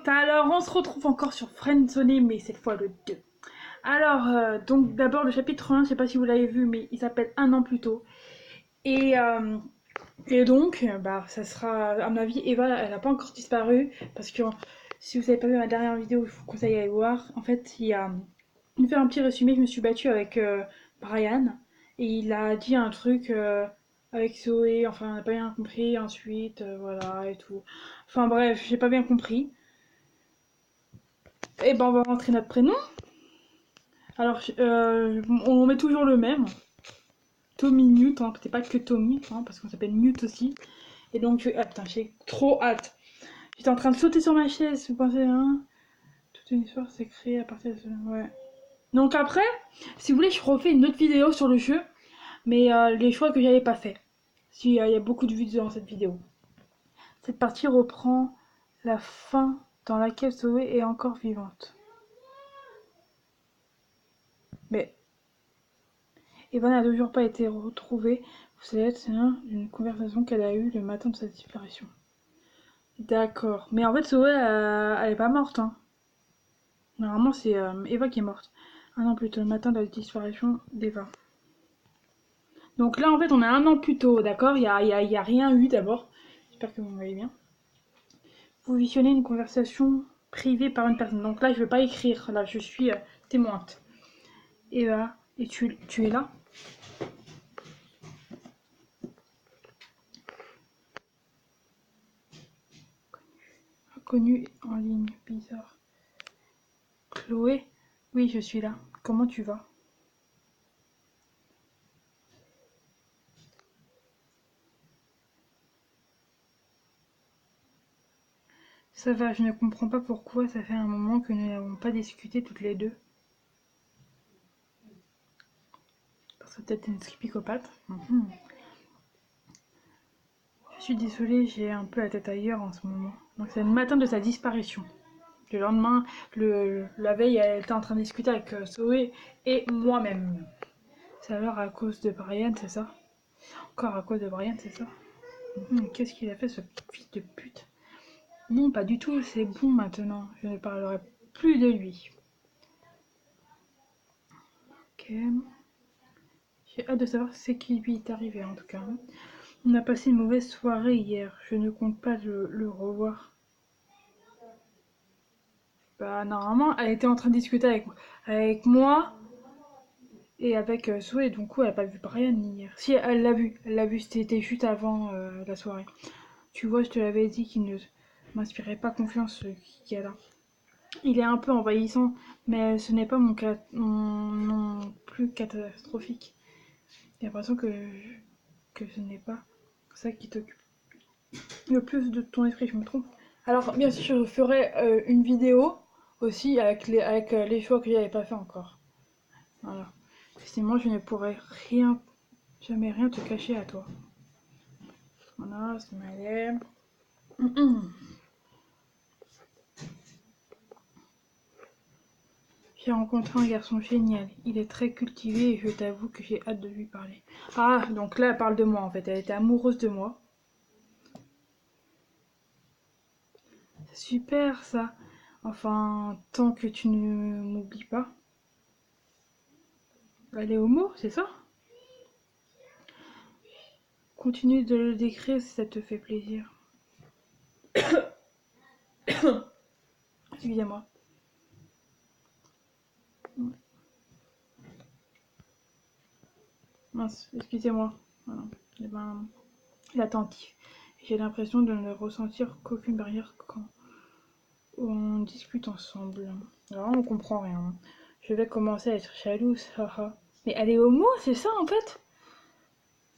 Alors on se retrouve encore sur Friendzone, mais cette fois le 2. Alors, donc d'abord le chapitre 1, je sais pas si vous l'avez vu, mais il s'appelle Un an plus tôt. Et, euh, et donc, bah, ça sera, à mon avis, Eva, elle n'a pas encore disparu, parce que si vous n'avez pas vu ma dernière vidéo, je vous conseille d'aller voir. En fait, il me fait un petit résumé, je me suis battue avec Brian, et il a dit un truc avec Zoé, enfin, on n'a pas bien compris, ensuite, voilà, et tout. Enfin bref, j'ai pas bien compris. Et ben on va rentrer notre prénom. Alors on met toujours le même. Tommy Newt, hein, c'est pas que Tommy, hein, parce qu'on s'appelle Newt aussi. Et donc, ah putain, j'ai trop hâte. J'étais en train de sauter sur ma chaise, vous pensez, hein? Toute une histoire s'est créée à partir de ce... Ouais. Donc après, si vous voulez, je refais une autre vidéo sur le jeu, mais les choix que j'avais pas fait. Si, il y a beaucoup de vues dans cette vidéo. Cette partie reprend la fin dans laquelle Zoé est encore vivante. Mais Eva n'a toujours pas été retrouvée. Vous savez, c'est d'une conversation qu'elle a eue le matin de sa disparition. D'accord. Mais en fait, Zoé, elle est pas morte. Hein. Normalement, c'est Eva qui est morte. Un an plus tôt, le matin de la disparition d'Eva. Donc là, en fait, on est un an plus tôt, d'accord. Il y a rien eu d'abord. J'espère que vous me voyez bien. Vous visionnez une conversation privée par une personne. Donc là, je vais pas écrire. Là, je suis témointe. Eva, et tu es là? Inconnu en ligne, bizarre. Chloé? Oui, je suis là. Comment tu vas? Ça va, je ne comprends pas pourquoi ça fait un moment que nous n'avons pas discuté toutes les deux. Parce que peut-être une psychopathe. Je suis désolée, j'ai un peu la tête ailleurs en ce moment. Donc c'est le matin de sa disparition. Le lendemain, la veille, elle était en train de discuter avec Zoé et moi-même. C'est alors à cause de Brian, c'est ça? Encore à cause de Brian, c'est ça? Qu'est-ce qu'il a fait, ce fils de pute? Non, pas du tout, c'est bon maintenant. Je ne parlerai plus de lui. Ok. J'ai hâte de savoir ce qui lui est arrivé en tout cas. On a passé une mauvaise soirée hier. Je ne compte pas le revoir. Bah normalement, elle était en train de discuter avec moi et avec Zoé. Donc coup, elle a pas vu Brian hier. Si, elle l'a vu. Elle l'a vu, c'était juste avant la soirée. Tu vois, je te l'avais dit qu'il ne m'inspirait pas confiance qu'il y a là. Il est un peu envahissant, mais ce n'est pas mon cas non plus catastrophique. J'ai l'impression que ce n'est pas ça qui t'occupe le plus de ton esprit, je me trompe. Alors, bien sûr, je ferai une vidéo aussi avec les choix que j'avais pas fait encore. Voilà. Sinon, je ne pourrais jamais rien te cacher à toi. Voilà, c'est ma lèvre. J'ai rencontré un garçon génial. Il est très cultivé et je t'avoue que j'ai hâte de lui parler. Ah, donc là, elle parle de moi en fait. Elle était amoureuse de moi. C'est super ça. Enfin, tant que tu ne m'oublies pas. Elle est homo, c'est ça? Continue de le décrire si ça te fait plaisir. Excusez-moi. Mince, excusez-moi. Voilà. Eh ben, il est attentif. J'ai l'impression de ne ressentir qu'aucune barrière quand on discute ensemble. Alors on comprend rien. Je vais commencer à être jalouse, haha. Mais elle est homo, c'est ça en fait?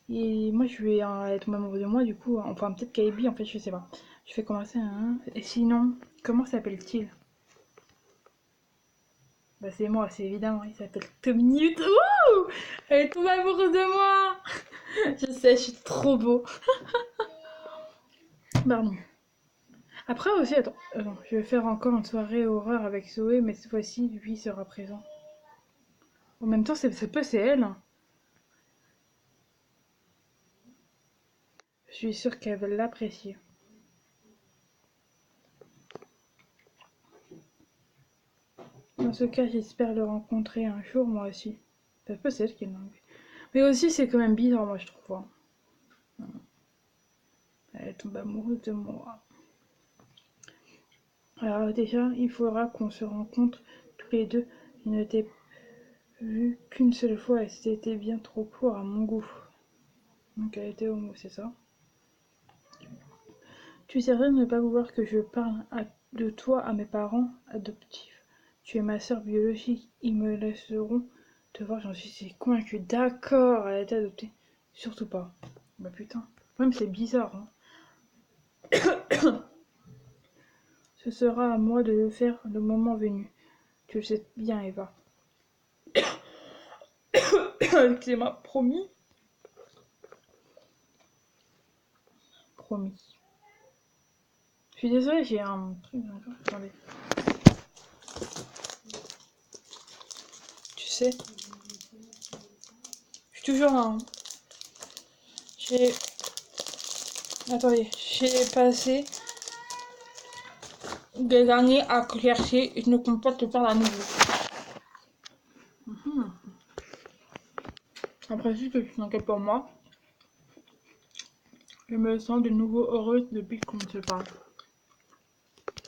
Et moi je vais être amoureux de moi du coup. Enfin peut-être qu'elle est bi en fait, je sais pas. Je vais commencer à... Et sinon, comment s'appelle-t-il? Bah c'est moi, c'est évidemment, il s'appelle Tommy Newt. Wouh! Elle est tombée amoureuse de moi! Je sais, je suis trop beau. Pardon. Après aussi, attends, je vais faire encore une soirée horreur avec Zoé, mais cette fois-ci, lui sera présent. En même temps, c'est elle. Hein. Je suis sûre qu'elle va l'apprécier. Dans ce cas, j'espère le rencontrer un jour, moi aussi. Ça peut être qu'il l'a enlevé. Mais aussi, c'est quand même bizarre, moi, je trouve. Hein. Elle tombe amoureuse de moi. Alors déjà, il faudra qu'on se rencontre tous les deux. Je ne t'ai vu qu'une seule fois et c'était bien trop court à mon goût. Donc elle était homo, c'est ça. Tu sais de ne pas vouloir que je parle de toi à mes parents adoptifs. Tu es ma sœur biologique, ils me laisseront te voir, j'en suis convaincue. D'accord, elle a été adoptée. Surtout pas. Bah putain. Même c'est bizarre. Hein. Ce sera à moi de le faire le moment venu. Tu le sais bien, Eva. Excusez-moi, promis. Promis. Je suis désolée, j'ai un truc dans la gorge. Attendez. Tu sais, je suis toujours là. Hein. J'ai... Attendez, j'ai passé des années à chercher et je ne compte pas te faire à nouveau. Après, si que tu t'inquiètes pour moi, je me sens de nouveau heureuse depuis qu'on se parle.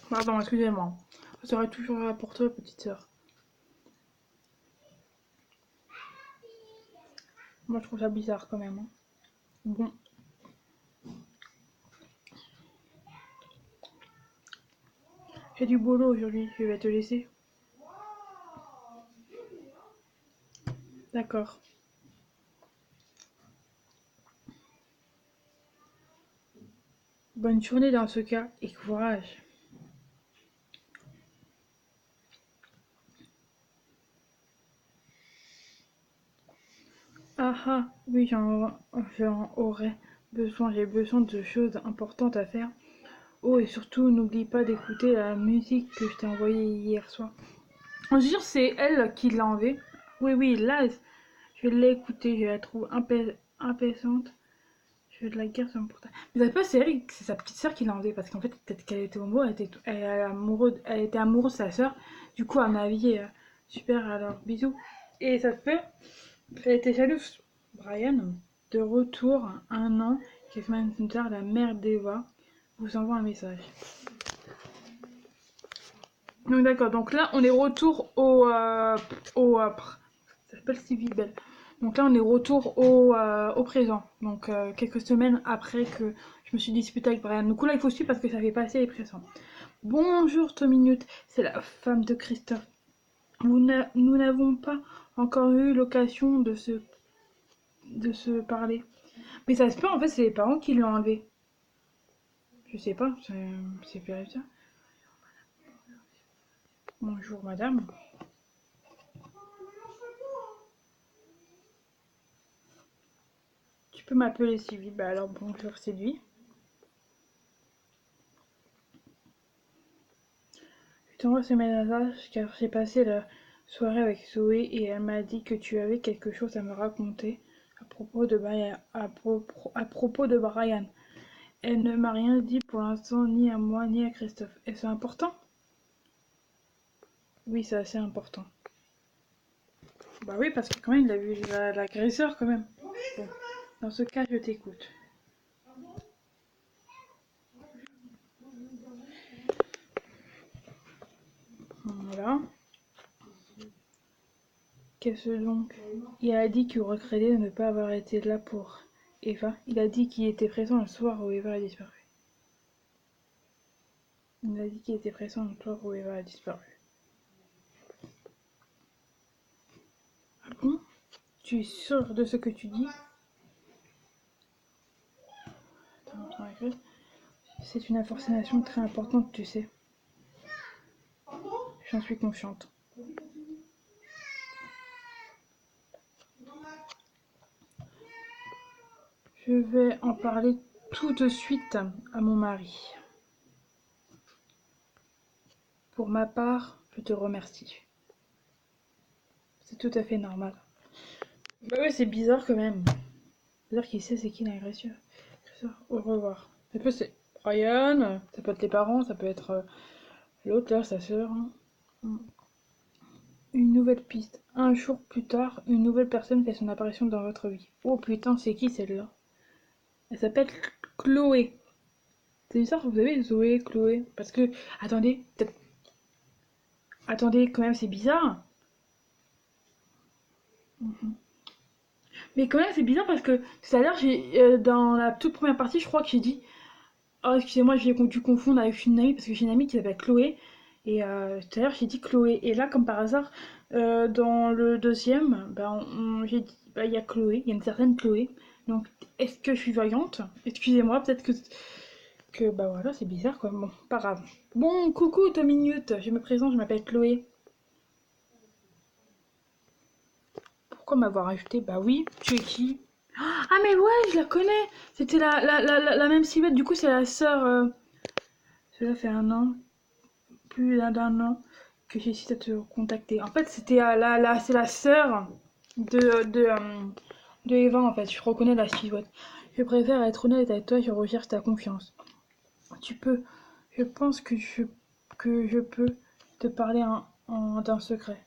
Pardon, excusez-moi. Je serai toujours là pour toi, petite sœur. Moi, je trouve ça bizarre quand même. Hein. Bon. J'ai du boulot aujourd'hui, je vais te laisser. D'accord. Bonne journée dans ce cas et courage. Ah ah, oui, j'en aurais besoin. J'ai besoin de choses importantes à faire. Oh, et surtout, n'oublie pas d'écouter la musique que je t'ai envoyée hier soir. Je jure, c'est elle qui l'a enlevée. Oui, oui, là, je l'ai écoutée. Je la trouve apaisante. Je veux de la guerre sur mon portable. Mais c'est pas c'est c'est sa petite sœur qui l'a enlevée. Parce qu'en fait, peut-être qu'elle était homo, elle était amoureuse de sa sœur. Du coup, à mon avis, super, alors bisous. Et ça se peut, elle était jalouse. Brian, de retour un an, quelques semaines plus tard, la mère d'Eva vous envoie un message. Donc d'accord, donc là on est retour ça s'appelle Civil Bell. Donc là on est retour au présent. Donc quelques semaines après que je me suis disputée avec Brian. Donc là il faut suivre parce que ça fait passer les présents. Bonjour Tominute, c'est la femme de Christophe. Nous n'avons pas encore eu l'occasion de se parler. Mais ça se peut, en fait, c'est les parents qui l'ont enlevé. Je sais pas, c'est vérifié ça. Bonjour madame. Tu peux m'appeler Sylvie. Bah alors bonjour, c'est lui. Je t'envoie ce message car j'ai passé la soirée avec Zoé et elle m'a dit que tu avais quelque chose à me raconter à propos de Brian. À propos de Brian. Elle ne m'a rien dit pour l'instant, ni à moi, ni à Christophe. Est-ce important? Oui, c'est assez important. Bah oui, parce que quand même, il a vu l'agresseur quand même. Bon, dans ce cas, je t'écoute. Voilà. Qu'est-ce donc? Il a dit qu'il regrettait de ne pas avoir été là pour Eva. Il a dit qu'il était présent le soir où Eva a disparu. Il a dit qu'il était présent le soir où Eva a disparu. Ah bon? Tu es sûr de ce que tu dis? C'est une information très importante, tu sais. J'en suis confiante. Je vais en parler tout de suite à mon mari. Pour ma part, je te remercie. C'est tout à fait normal. Bah ouais, c'est bizarre quand même. C'est-à-dire qu'il sait c'est qui l'agresseur. Au revoir. Ça peut c'est Brian, ça peut être les parents, ça peut être l'autre là, sa sœur. Hein. Une nouvelle piste. Un jour plus tard, une nouvelle personne fait son apparition dans votre vie. Oh putain, c'est qui celle-là? Elle s'appelle Chloé. C'est bizarre, vous avez Zoé, Chloé. Parce que, attendez, attendez, quand même, c'est bizarre. Mais quand même, c'est bizarre parce que tout à l'heure, dans la toute première partie, je crois que j'ai dit, oh, excusez-moi, j'ai dû confondre avec une amie parce que j'ai une amie qui s'appelle Chloé. Et tout à l'heure, j'ai dit Chloé. Et là, comme par hasard, dans le deuxième, bah, j'ai dit, bah, il y a Chloé, il y a une certaine Chloé. Donc, est-ce que je suis voyante? Excusez-moi, peut-être bah voilà, c'est bizarre quoi. Bon, pas grave. Bon, coucou, 2 minutes. Je me présente, je m'appelle Chloé. Pourquoi m'avoir ajouté? Bah oui, tu es qui? Ah, mais ouais, je la connais! C'était la même silhouette, du coup, c'est la sœur. Cela fait un an, plus d'un an, que j'ai essayé de te contacter. En fait, c'était c'est la sœur de Eva, en fait. Je reconnais la silhouette. Je préfère être honnête avec toi, je recherche ta confiance. Tu peux. Je pense que je peux te parler d'un secret.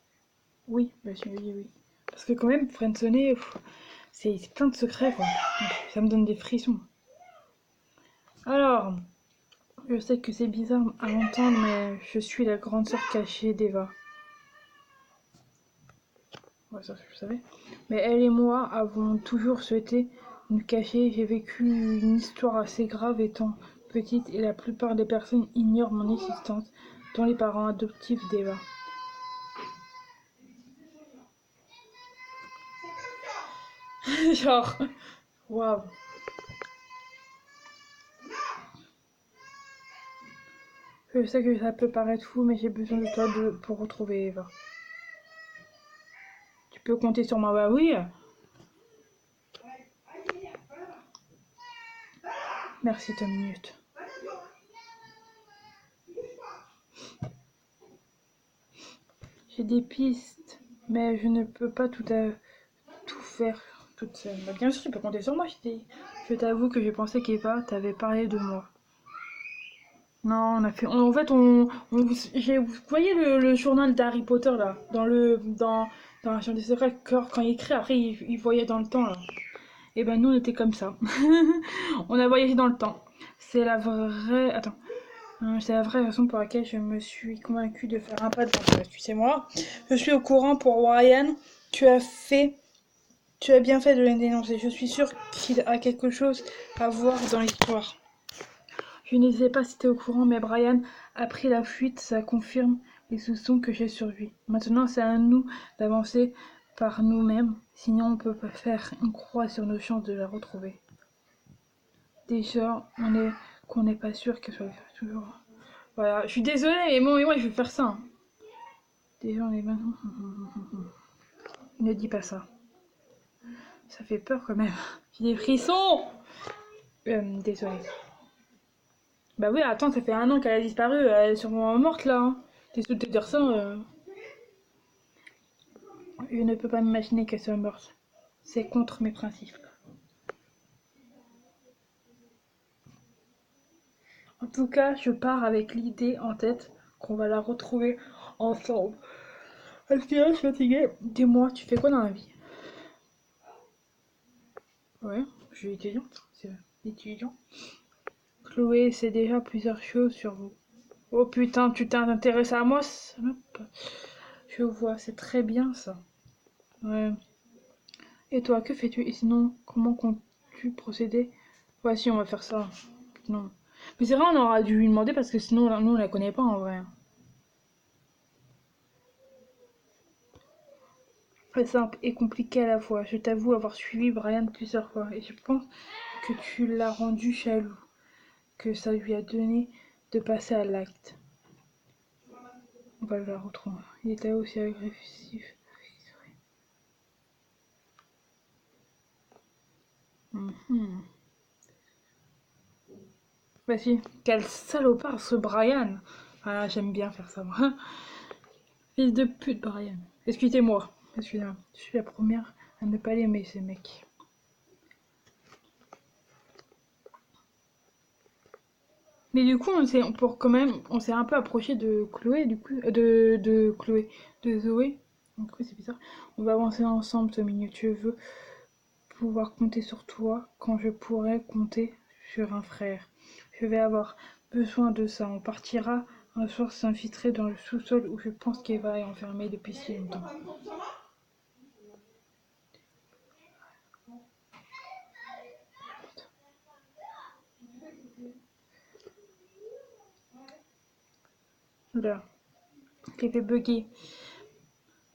Oui, monsieur, oui, oui. Parce que quand même, friendzoner, c'est plein de secrets, quoi. Ça me donne des frissons. Alors, je sais que c'est bizarre à entendre, mais je suis la grande sœur cachée d'Eva. Ouais, ça, je savais. Mais elle et moi avons toujours souhaité nous cacher. J'ai vécu une histoire assez grave étant petite et la plupart des personnes ignorent mon existence, dont les parents adoptifs d'Eva. Genre, waouh. Je sais que ça peut paraître fou, mais j'ai besoin de toi pour retrouver Eva. Tu peux compter sur moi, bah oui. Merci 2 minutes. J'ai des pistes, mais je ne peux pas tout faire toute seule. Bah, bien sûr, tu peux compter sur moi, je t'avoue que j'ai pensé qu'Eva t'avait parlé de moi. Non, on a fait. En fait, vous voyez le journal d'Harry Potter là, dans la Chambre des Secrets, quand il écrit, après il voyait dans le temps là. Et ben nous on était comme ça. On a voyagé dans le temps. C'est la vraie. Attends. C'est la vraie raison pour laquelle je me suis convaincue de faire un pas devant toi. Tu sais moi, je suis au courant pour Ryan. Tu as fait, tu as bien fait de le dénoncer. Je suis sûre qu'il a quelque chose à voir dans l'histoire. Je ne sais pas si tu es au courant, mais Brian a pris la fuite. Ça confirme les soupçons que j'ai sur lui. Maintenant, c'est à nous d'avancer par nous-mêmes. Sinon, on peut pas faire une croix sur nos chances de la retrouver. Déjà, qu'on n'est pas sûr qu'elle soit toujours. Voilà, je suis désolée, mais moi je vais faire ça. Hein. Déjà, on est maintenant. Ne dis pas ça. Ça fait peur quand même. J'ai des frissons. Désolée. Bah oui, attends, ça fait un an qu'elle a disparu. Elle est sûrement morte là. Hein. Désolée de te dire ça. Je ne peux pas m'imaginer qu'elle soit morte. C'est contre mes principes. En tout cas, je pars avec l'idée en tête qu'on va la retrouver ensemble. Est-ce que je suis fatiguée? Dis-moi, tu fais quoi dans la vie? Ouais, je suis étudiante. C'est étudiant. Chloé sait déjà plusieurs choses sur vous. Oh putain, tu t'intéresses à moi, salope. Je vois, c'est très bien ça. Ouais. Et toi, que fais-tu? Et sinon, comment comptes-tu procéder? Voici, on va faire ça. Non. Mais c'est vrai, on aura dû lui demander parce que sinon, nous, on la connaît pas en vrai. Très simple et compliqué à la fois. Je t'avoue avoir suivi Brian plusieurs fois et je pense que tu l'as rendu jaloux, que ça lui a donné de passer à l'acte. On va le retrouver. Il était aussi agressif. Mhm. Vas-y, quel salopard ce Brian. Ah, j'aime bien faire ça, moi. Fils de pute, Brian. Excusez-moi. Excusez-moi. Je suis la première à ne pas l'aimer, ces mecs. Mais du coup, on s'est un peu approché de Chloé, du coup, de Chloé, de Zoé. Donc oui, c'est bizarre. On va avancer ensemble, Tommy. Tu veux pouvoir compter sur toi quand je pourrai compter sur un frère. Je vais avoir besoin de ça. On partira un soir s'infiltrer dans le sous-sol où je pense qu'Eva est enfermée depuis si longtemps. Là, j'ai fait bugger.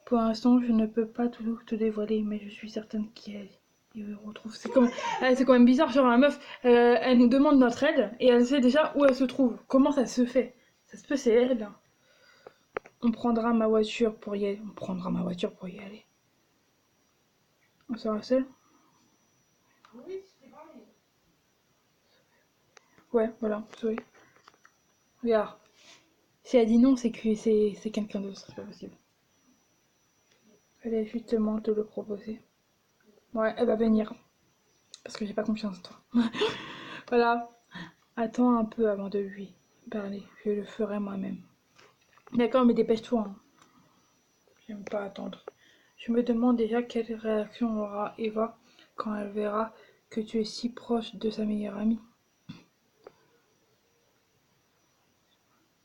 Pour l'instant, je ne peux pas tout te dévoiler, mais je suis certaine qu'elle y retrouve. C'est quand même bizarre, genre la meuf, elle nous demande notre aide et elle sait déjà où elle se trouve. Comment ça se fait? Ça se peut, c'est elle. Hein. On prendra ma voiture pour y aller. On prendra ma voiture pour y aller. On sera seul? Ouais, voilà, Zoé. Regarde. Si elle dit non, c'est que c'est quelqu'un d'autre, c'est pas possible. Fallait justement te le proposer. Ouais, elle va venir. Parce que j'ai pas confiance en toi. Voilà. Attends un peu avant de lui parler. Je le ferai moi-même. D'accord, mais dépêche-toi. Hein. J'aime pas attendre. Je me demande déjà quelle réaction aura Eva quand elle verra que tu es si proche de sa meilleure amie.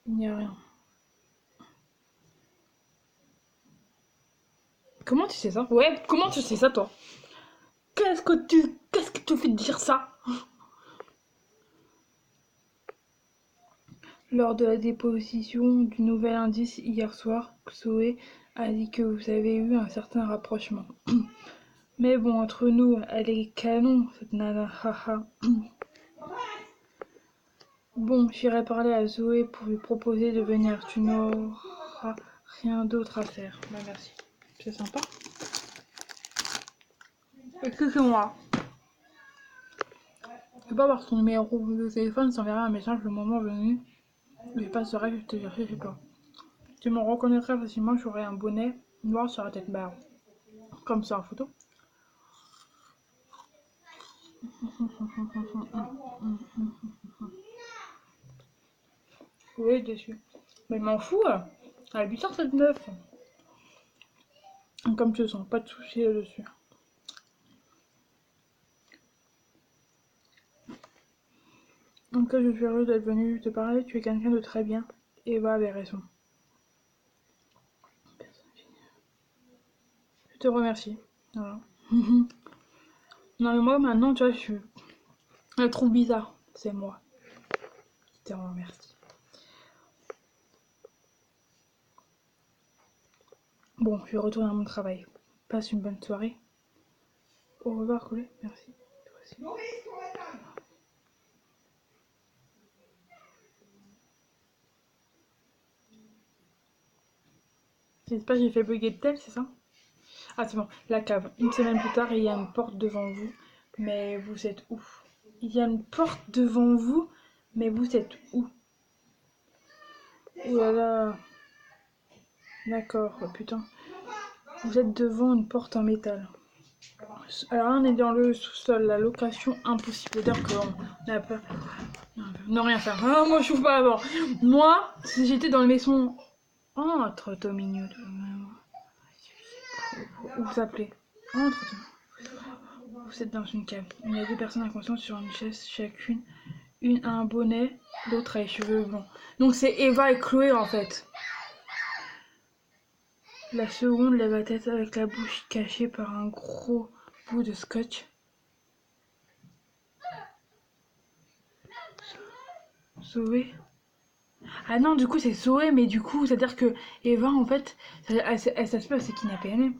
Il n'y a rien. Comment tu sais ça? Ouais, comment tu sais ça, toi? Qu'est-ce que tu fais de dire ça? Lors de la déposition du nouvel indice hier soir, Chloé a dit que vous avez eu un certain rapprochement. Mais bon, entre nous, elle est canon, cette nana, haha. Bon, j'irai parler à Zoé pour lui proposer de venir. Tu n'auras rien d'autre à faire. Bah merci. C'est sympa. Excusez-moi. Je peux pas avoir ton numéro de téléphone sans verra un message le moment venu. Je passerai, je te chercher chez toi. Tu me reconnaîtrais facilement, j'aurai un bonnet noir sur la tête barre. Comme ça en photo. Oui, déçu. Mais je m'en fous. Elle est bizarre cette meuf. Comme tu le sens, pas de soucis là-dessus. En cas, je suis heureuse d'être venue te parler. Tu es quelqu'un de très bien. Eva avait raison. Je te remercie. Voilà. Non mais moi maintenant, tu vois, je la trouve bizarre. C'est moi qui te remercie. Bon, je retourne à mon travail. Passe une bonne soirée. Au revoir, Colette. Merci. Toi aussi. J'espère que j'ai fait bugger de tel, c'est ça? Ah, c'est bon. La cave. Une semaine plus tard, il y a une porte devant vous. Mais vous êtes où? Il y a une porte devant vous, mais vous êtes où? Ouh là là. D'accord, oh, putain. Vous êtes devant une porte en métal. Alors là, on est dans le sous-sol. La location impossible. Dire qu'on a peur. Ne rien faire. Ah, moi, je trouve pas avant. Moi, si j'étais dans la maison. Entre, Tomigno. Où vous appelez? Entre. Vous êtes dans une cave. Il y a deux personnes inconscientes sur une chaise, chacune. Une a un bonnet, l'autre a les cheveux blonds. Donc c'est Eva et Chloé en fait. La seconde lève la tête avec la bouche cachée par un gros bout de scotch. Zoé. Ah non, du coup c'est Zoé, mais du coup, c'est-à-dire que Eva en fait, ça se passe, c'est kidnappée elle-même.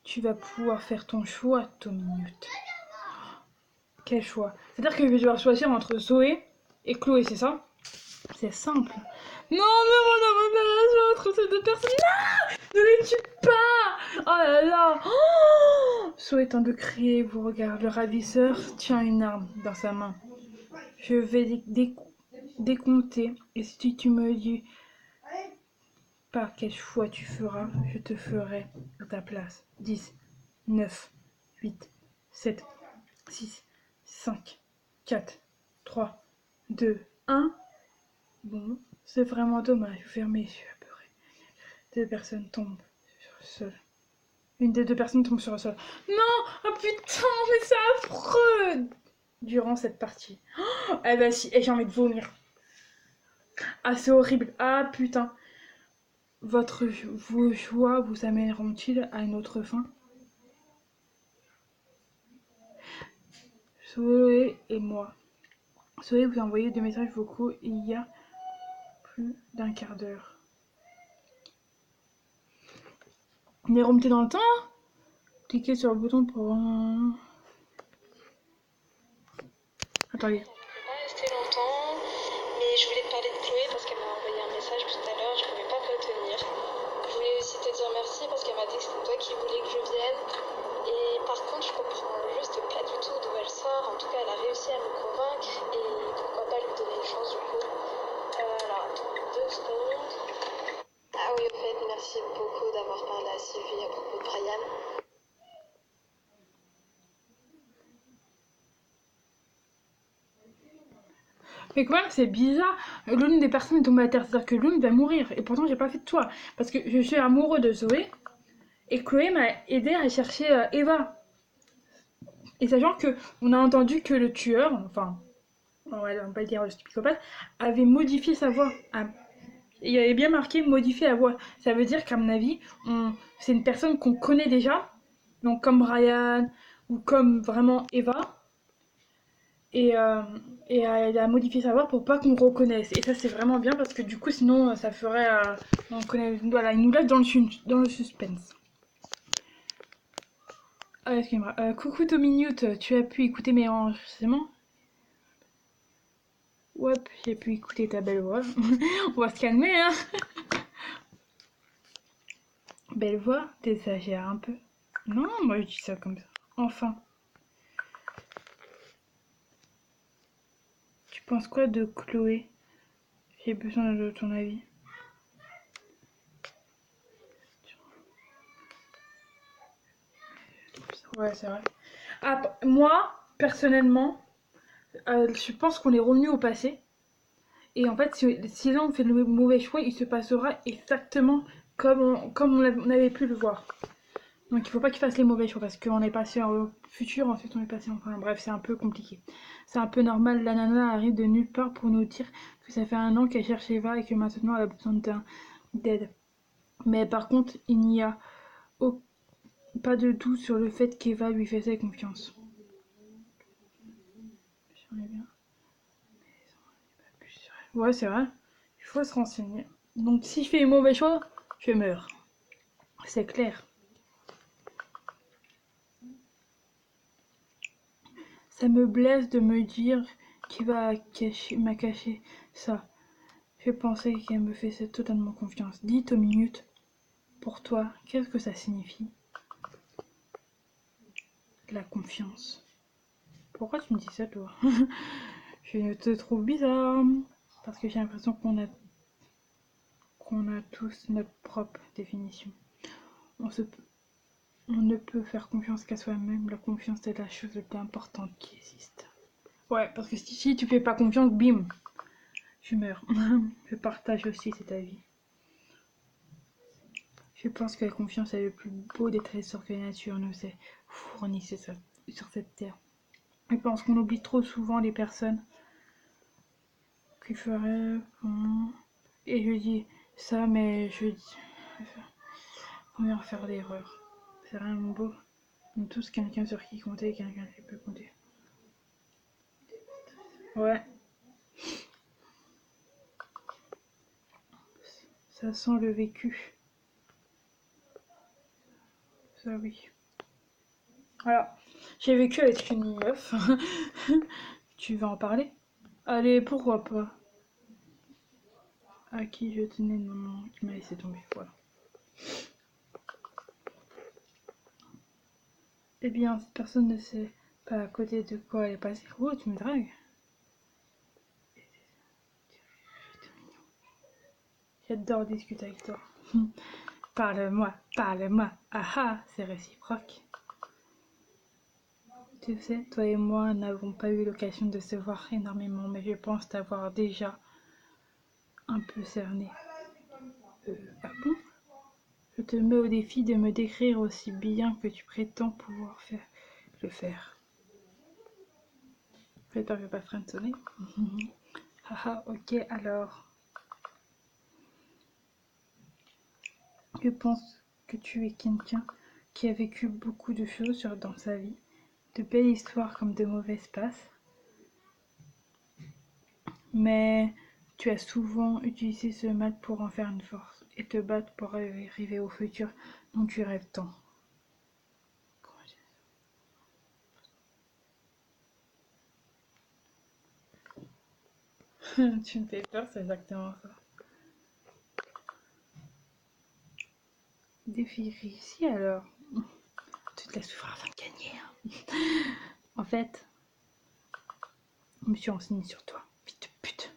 Tu vas pouvoir faire ton choix, Tommy. Quel choix? C'est-à-dire que je vais devoir choisir entre Zoé et Chloé, c'est ça? C'est simple. Non, mais mon amour, entre ces deux personnes. Non, ne les tue pas. Oh là là. Oh, souhaitant de crier, vous regarde. Le ravisseur tient une arme dans sa main. Je vais décompter. Et si tu me dis pas quel choix tu feras, je te ferai à ta place. 10, 9, 8, 7, 6, 5, 4, 3, 2, 1. Bon, c'est vraiment dommage. Fermez les yeux, apeurés. Deux personnes tombent sur le sol. Une des deux personnes tombe sur le sol. Non! Oh putain, mais c'est affreux! Durant cette partie. Oh, eh ben si, et j'ai envie de vomir. Ah, c'est horrible. Ah putain. Vos choix vous amèneront-ils à une autre fin? Zoé et moi. Zoé vous a envoyé deux messages vocaux il y a plus d'un quart d'heure. On est remonté dans le temps? Cliquez sur le bouton pour un... Attendez. Pas resté longtemps, mais je voulais te parler de Chloé parce qu'elle m'a envoyé un message tout à l'heure, je ne pouvais pas me retenir. Je voulais aussi te dire merci parce qu'elle m'a dit que c'était toi qui voulais que je vienne. Et par contre, je comprends juste pas du tout d'où elle sort. En tout cas, elle a réussi à me convaincre et pourquoi pas lui donner une chance du coup. Alors, attends, 2 secondes. Ah oui, au fait, merci beaucoup d'avoir parlé à Sylvie à propos de Brian. Mais quand même, c'est bizarre. L'une des personnes est tombée à terre, c'est-à-dire que l'une va mourir. Et pourtant, j'ai pas fait de toi. Parce que je suis amoureux de Zoé. Et Chloé m'a aidé à chercher Eva. Et sachant que on a entendu que le tueur, enfin, on va pas dire le psychopathe, avait modifié sa voix. Il avait bien marqué modifier la voix. Ça veut dire qu'à mon avis, c'est une personne qu'on connaît déjà. Donc comme Brian ou comme vraiment Eva. Et, euh, elle a modifié sa voix pour pas qu'on reconnaisse. Et ça c'est vraiment bien parce que du coup sinon ça ferait... on connaît, voilà, il nous laisse dans le suspense. Ah, excuse-moi. Coucou Dominute, tu as pu écouter mes enregistrements? Ouais, j'ai pu écouter ta belle voix. On va se calmer, hein. Belle voix, t'exagères un peu. Non, moi je dis ça comme ça. Enfin, tu penses quoi de Chloé? J'ai besoin de ton avis. Ouais, c'est vrai. Ah, moi, personnellement, je pense qu'on est revenu au passé. Et en fait, si là on fait le mauvais choix, il se passera exactement comme on avait pu le voir. Donc il faut pas qu'il fasse les mauvais choix parce qu'on est passé au futur, ensuite on est passé enfin bref, c'est un peu compliqué. C'est un peu normal, la nana arrive de nulle part pour nous dire que ça fait un an qu'elle cherche Eva et que maintenant elle a besoin d'aide. Mais par contre, il n'y a pas de doute sur le fait qu'Eva lui faisait confiance. Ouais, c'est vrai. Il faut se renseigner. Donc si je fais les mauvais choix, je meurs. C'est clair. Ça me blesse de me dire qu'il m'a caché ça. Je pensais qu'elle me faisait totalement confiance. Dites aux minutes, pour toi, qu'est-ce que ça signifie? La confiance. Pourquoi tu me dis ça, toi? Je te trouve bizarre. Parce que j'ai l'impression qu'on a tous notre propre définition. On, se, on ne peut faire confiance qu'à soi-même. La confiance est la chose la plus importante qui existe. Ouais, parce que si tu fais pas confiance, bim, tu meurs. Je partage aussi cet avis. Je pense que la confiance est le plus beau des trésors que la nature nous ait fournis sur cette terre. Je pense qu'on oublie trop souvent les personnes qui feraient... Et je dis ça, mais je dis... On vient faire l'erreur. C'est rien de beau. On a tous quelqu'un sur qui compter, quelqu'un qui peut compter. Ouais. Ça sent le vécu. Ça oui. Voilà. J'ai vécu avec une meuf. Tu vas en parler? Allez, pourquoi pas? À qui je tenais le moment qui m'a laissé tomber. Voilà. Eh bien, cette personne ne sait pas à côté de quoi elle est passée. Oh, tu me dragues. J'adore discuter avec toi. Parle-moi, parle-moi. Ah ah, c'est réciproque. Tu sais, toi et moi n'avons pas eu l'occasion de se voir énormément, mais je pense t'avoir déjà un peu cerné. Ah bon? Je te mets au défi de me décrire aussi bien que tu prétends pouvoir le faire. Faites pas, je vais pas friendzonner. Haha, ok, alors. Je pense que tu es quelqu'un qui a vécu beaucoup de choses dans sa vie, de belles histoires comme de mauvaises passes, mais tu as souvent utilisé ce mal pour en faire une force et te battre pour arriver au futur dont tu rêves tant. Tu me fais peur, c'est exactement ça. Défi réussi alors. Tu te laisses souffrir afin de gagner. En fait, je me suis renseignée sur toi. Fille de pute.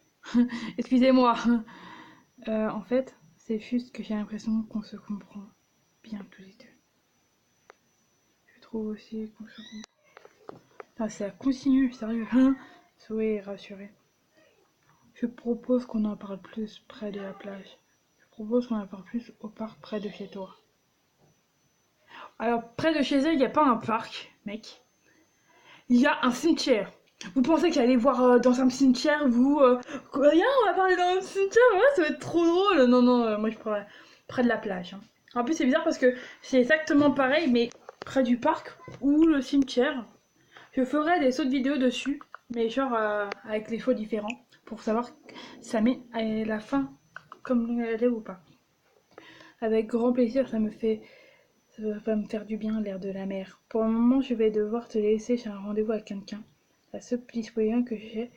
Excusez-moi. En fait, c'est juste que j'ai l'impression qu'on se comprend bien tous les deux. Je trouve aussi qu'on se comprend. Ah, ça continue, sérieux. Soyez rassurés. Je propose qu'on en parle plus près de la plage. Je propose qu'on en parle plus au parc près de chez toi. Alors, près de chez elle, il n'y a pas un parc, mec. Il y a un cimetière. Vous pensez qu'aller voir dans un cimetière, viens, on va parler dans un cimetière, ouais, ça va être trop drôle. Non, non, moi je pourrais près de la plage. Hein. En plus, c'est bizarre parce que c'est exactement pareil, mais près du parc ou le cimetière. Je ferai des sauts de vidéo dessus, mais genre avec les choix différents, pour savoir si ça met à la fin comme elle est ou pas. Avec grand plaisir, ça va me faire du bien l'air de la mer. Pour le moment, je vais devoir te laisser, j'ai un rendez-vous avec quelqu'un. La seule disponible que j'ai,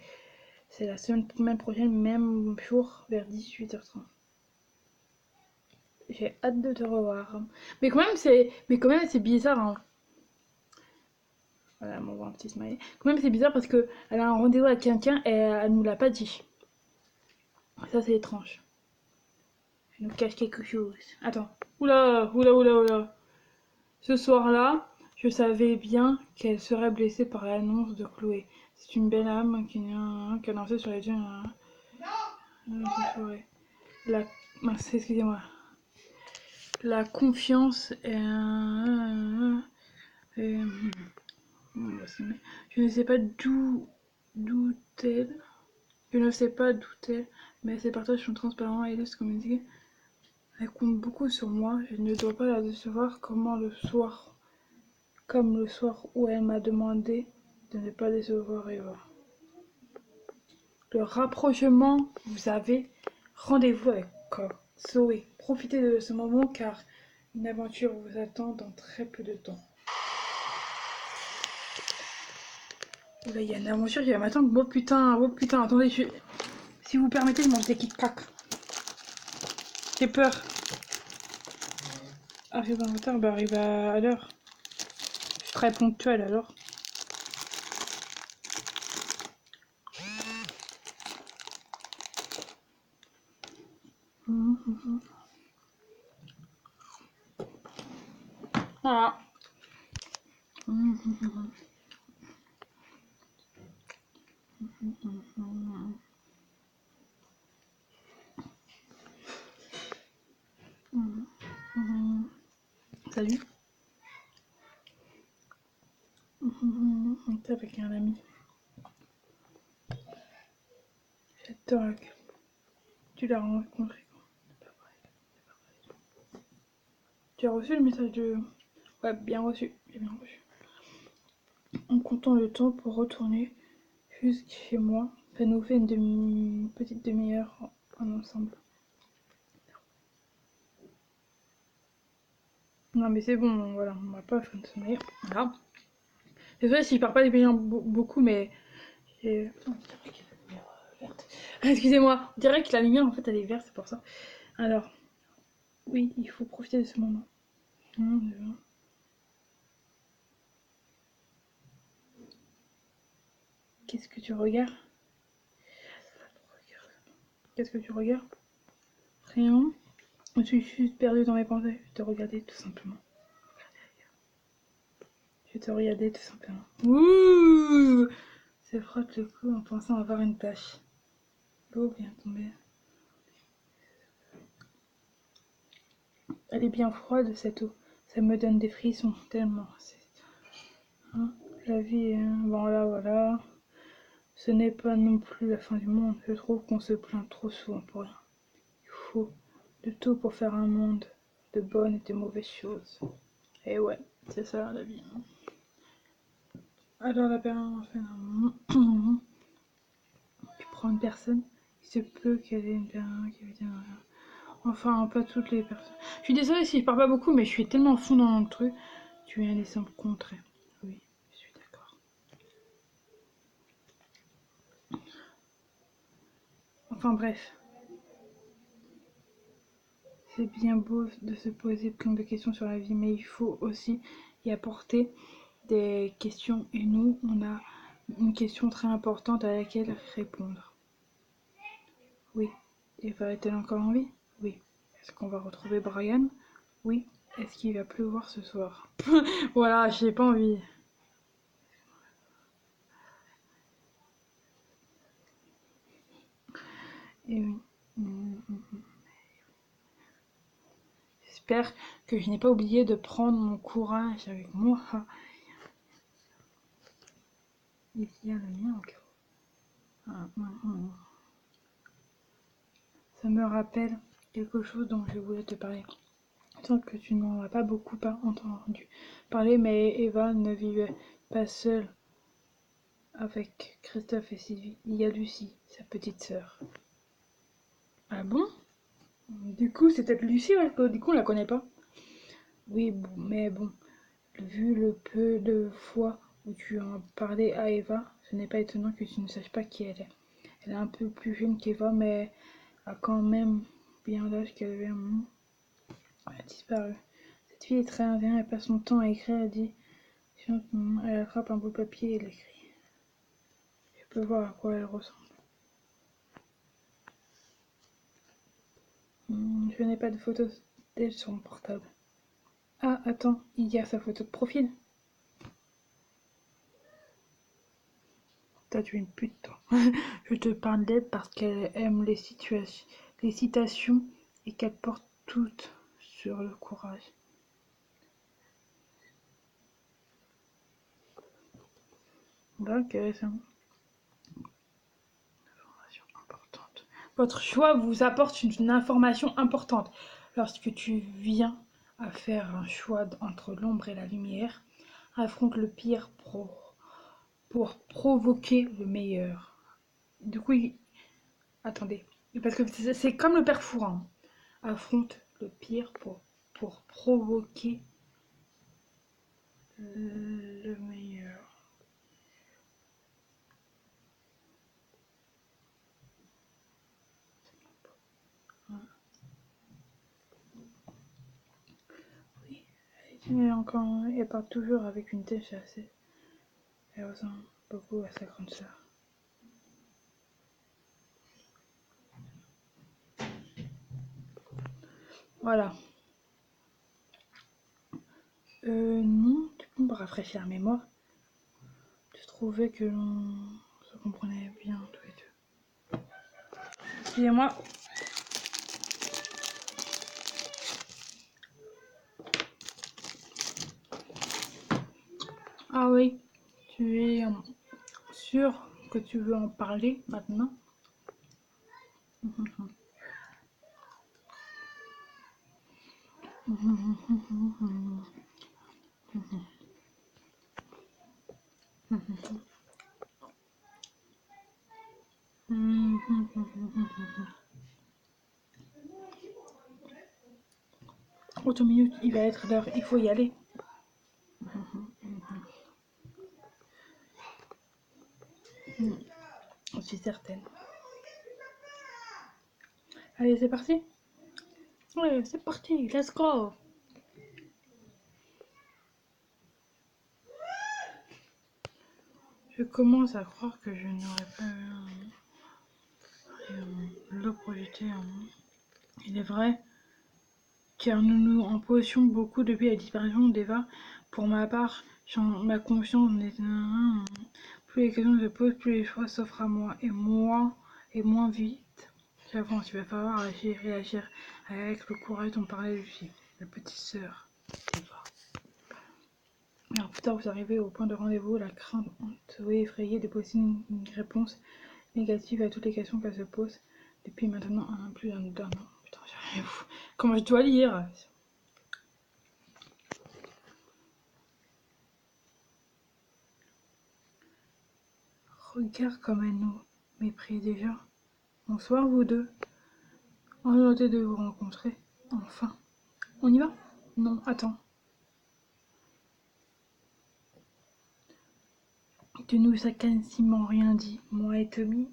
c'est la semaine prochaine, même jour, vers 18h30. J'ai hâte de te revoir. Mais quand même, c'est bizarre. Hein. Voilà, elle m'envoie un petit smiley. Quand même, c'est bizarre parce que elle a un rendez-vous avec quelqu'un et elle nous l'a pas dit. Ça, c'est étrange. Elle nous cache quelque chose. Attends. Oula, oula, oula, oula. Ce soir-là, je savais bien qu'elle serait blessée par l'annonce de Chloé. C'est une belle âme qui a lancé sur les dieux. La, excusez-moi. La confiance est je ne sais pas d'où elle. Je ne sais pas d'où elle, mais ses partages sont transparents et laissent communiquer. Elle compte beaucoup sur moi. Je ne dois pas la décevoir comme le soir où elle m'a demandé de ne pas décevoir Eva. Le rapprochement, vous avez rendez-vous avec Zoé. Profitez de ce moment car une aventure vous attend dans très peu de temps. Là, il y a une aventure qui va m'attendre. Oh putain, attendez, si vous permettez, je mange des Kit Kat. J'ai peur. Arrive en retard, bah arrive à l'heure. Je suis très ponctuelle alors. Voilà. Salut. On était avec un ami. J'adore. Tu l'as rencontré quand? Tu as reçu le message de... Ouais, bien reçu. J'ai bien reçu. En comptant le temps pour retourner jusqu'à chez moi, ça nous fait une petite demi-heure ensemble. Non mais c'est bon, voilà, on va pas fonctionner. Voilà. Désolée si je parle pas des bien beaucoup, mais j'ai... Excusez-moi, on dirait que la lumière en fait elle est verte, c'est pour ça. Alors, oui, il faut profiter de ce moment. Qu'est-ce que tu regardes? Qu'est-ce que tu regardes? Rien. Je suis juste perdue dans mes pensées. Je te regardais tout simplement. Je te regardais tout simplement. Ouh! Se frotte le cou en pensant avoir une tâche. L'eau vient tomber. Elle est bien froide cette eau. Ça me donne des frissons tellement. Hein, la vie, voilà, voilà. Ce n'est pas non plus la fin du monde. Je trouve qu'on se plaint trop souvent pour rien. Il faut de tout pour faire un monde, de bonnes et de mauvaises choses. Et ouais, c'est ça la vie. Alors la personne, tu prends une personne, il se peut qu'elle ait une personne qui veut dire rien. Enfin, pas toutes les personnes. Je suis désolée si je parle pas beaucoup, mais je suis tellement fond dans le truc. Tu es un exemple contraire. Oui, je suis d'accord. Enfin bref, c'est bien beau de se poser plein de questions sur la vie, mais il faut aussi y apporter des questions. Et nous, on a une question très importante à laquelle répondre. Oui. Eva est-elle encore en vie? Oui. Est-ce qu'on va retrouver Brian? Oui. Est-ce qu'il va pleuvoir ce soir? Voilà, j'ai pas envie. Et oui. J'espère que je n'ai pas oublié de prendre mon courage avec moi. Il y a le mien encore. Ça me rappelle quelque chose dont je voulais te parler. Tant que tu n'en as pas beaucoup entendu parler, mais Eva ne vivait pas seule avec Christophe et Sylvie. Il y a Lucie, sa petite sœur. Ah bon? Du coup, c'est peut-être Lucie, ouais, du coup, on la connaît pas. Oui, bon, mais bon, vu le peu de fois où tu en parlais à Eva, ce n'est pas étonnant que tu ne saches pas qui elle est. Elle est un peu plus jeune qu'Eva, mais a quand même bien l'âge qu'elle avait. Elle a disparu. Cette fille est très indienne, elle passe son temps à écrire, elle dit elle attrape un bout de papier et elle écrit. Je peux voir à quoi elle ressemble. Je n'ai pas de photos d'elle sur mon portable. Ah, attends, il y a sa photo de profil. Toi, tu es une pute, toi. Je te parle d'elle parce qu'elle aime les citations et qu'elle porte toutes sur le courage. Donc, c'est une information importante. Votre choix vous apporte une information importante. Lorsque tu viens à faire un choix entre l'ombre et la lumière, affronte le pire pour provoquer le meilleur. Du coup, attendez, parce que c'est comme le père Fouran. Affronte le pire pour provoquer le meilleur. Oui, elle part toujours avec une tête chassée. Elle ressemble beaucoup à sa grande sœur. Voilà. Non, du coup, pour rafraîchir la mémoire, je trouvais que l'on se comprenait bien tous les deux. Excusez-moi. Ah oui, tu es sûr que tu veux en parler maintenant? Autre minute, il va être l'heure, il faut y aller. Je suis certaine. Allez, c'est parti. Ouais, c'est parti, let's go. Je commence à croire que je n'aurais pas le projeté en moi. Il est vrai, car nous nous en posions beaucoup depuis la disparition d'Eva. Pour ma part, ma confiance n'est plus les questions que je pose, plus les choix s'offrent à moi, et moins vite. J'avance, il va falloir agir, réagir avec le courage dont parlait Lucie. la petite sœur d'Eva. Alors plus tard, vous arrivez au point de rendez-vous, la crainte effrayée de poser une réponse négative à toutes les questions qu'elle se pose depuis maintenant plus d'un an. Putain, j'arrive. Comment je dois lire? Regarde comme elle nous méprise déjà. Bonsoir vous deux. Enchanté de vous rencontrer. Enfin. On y va? Non, attends. Tu nous as quasiment rien dit. Moi et Tommy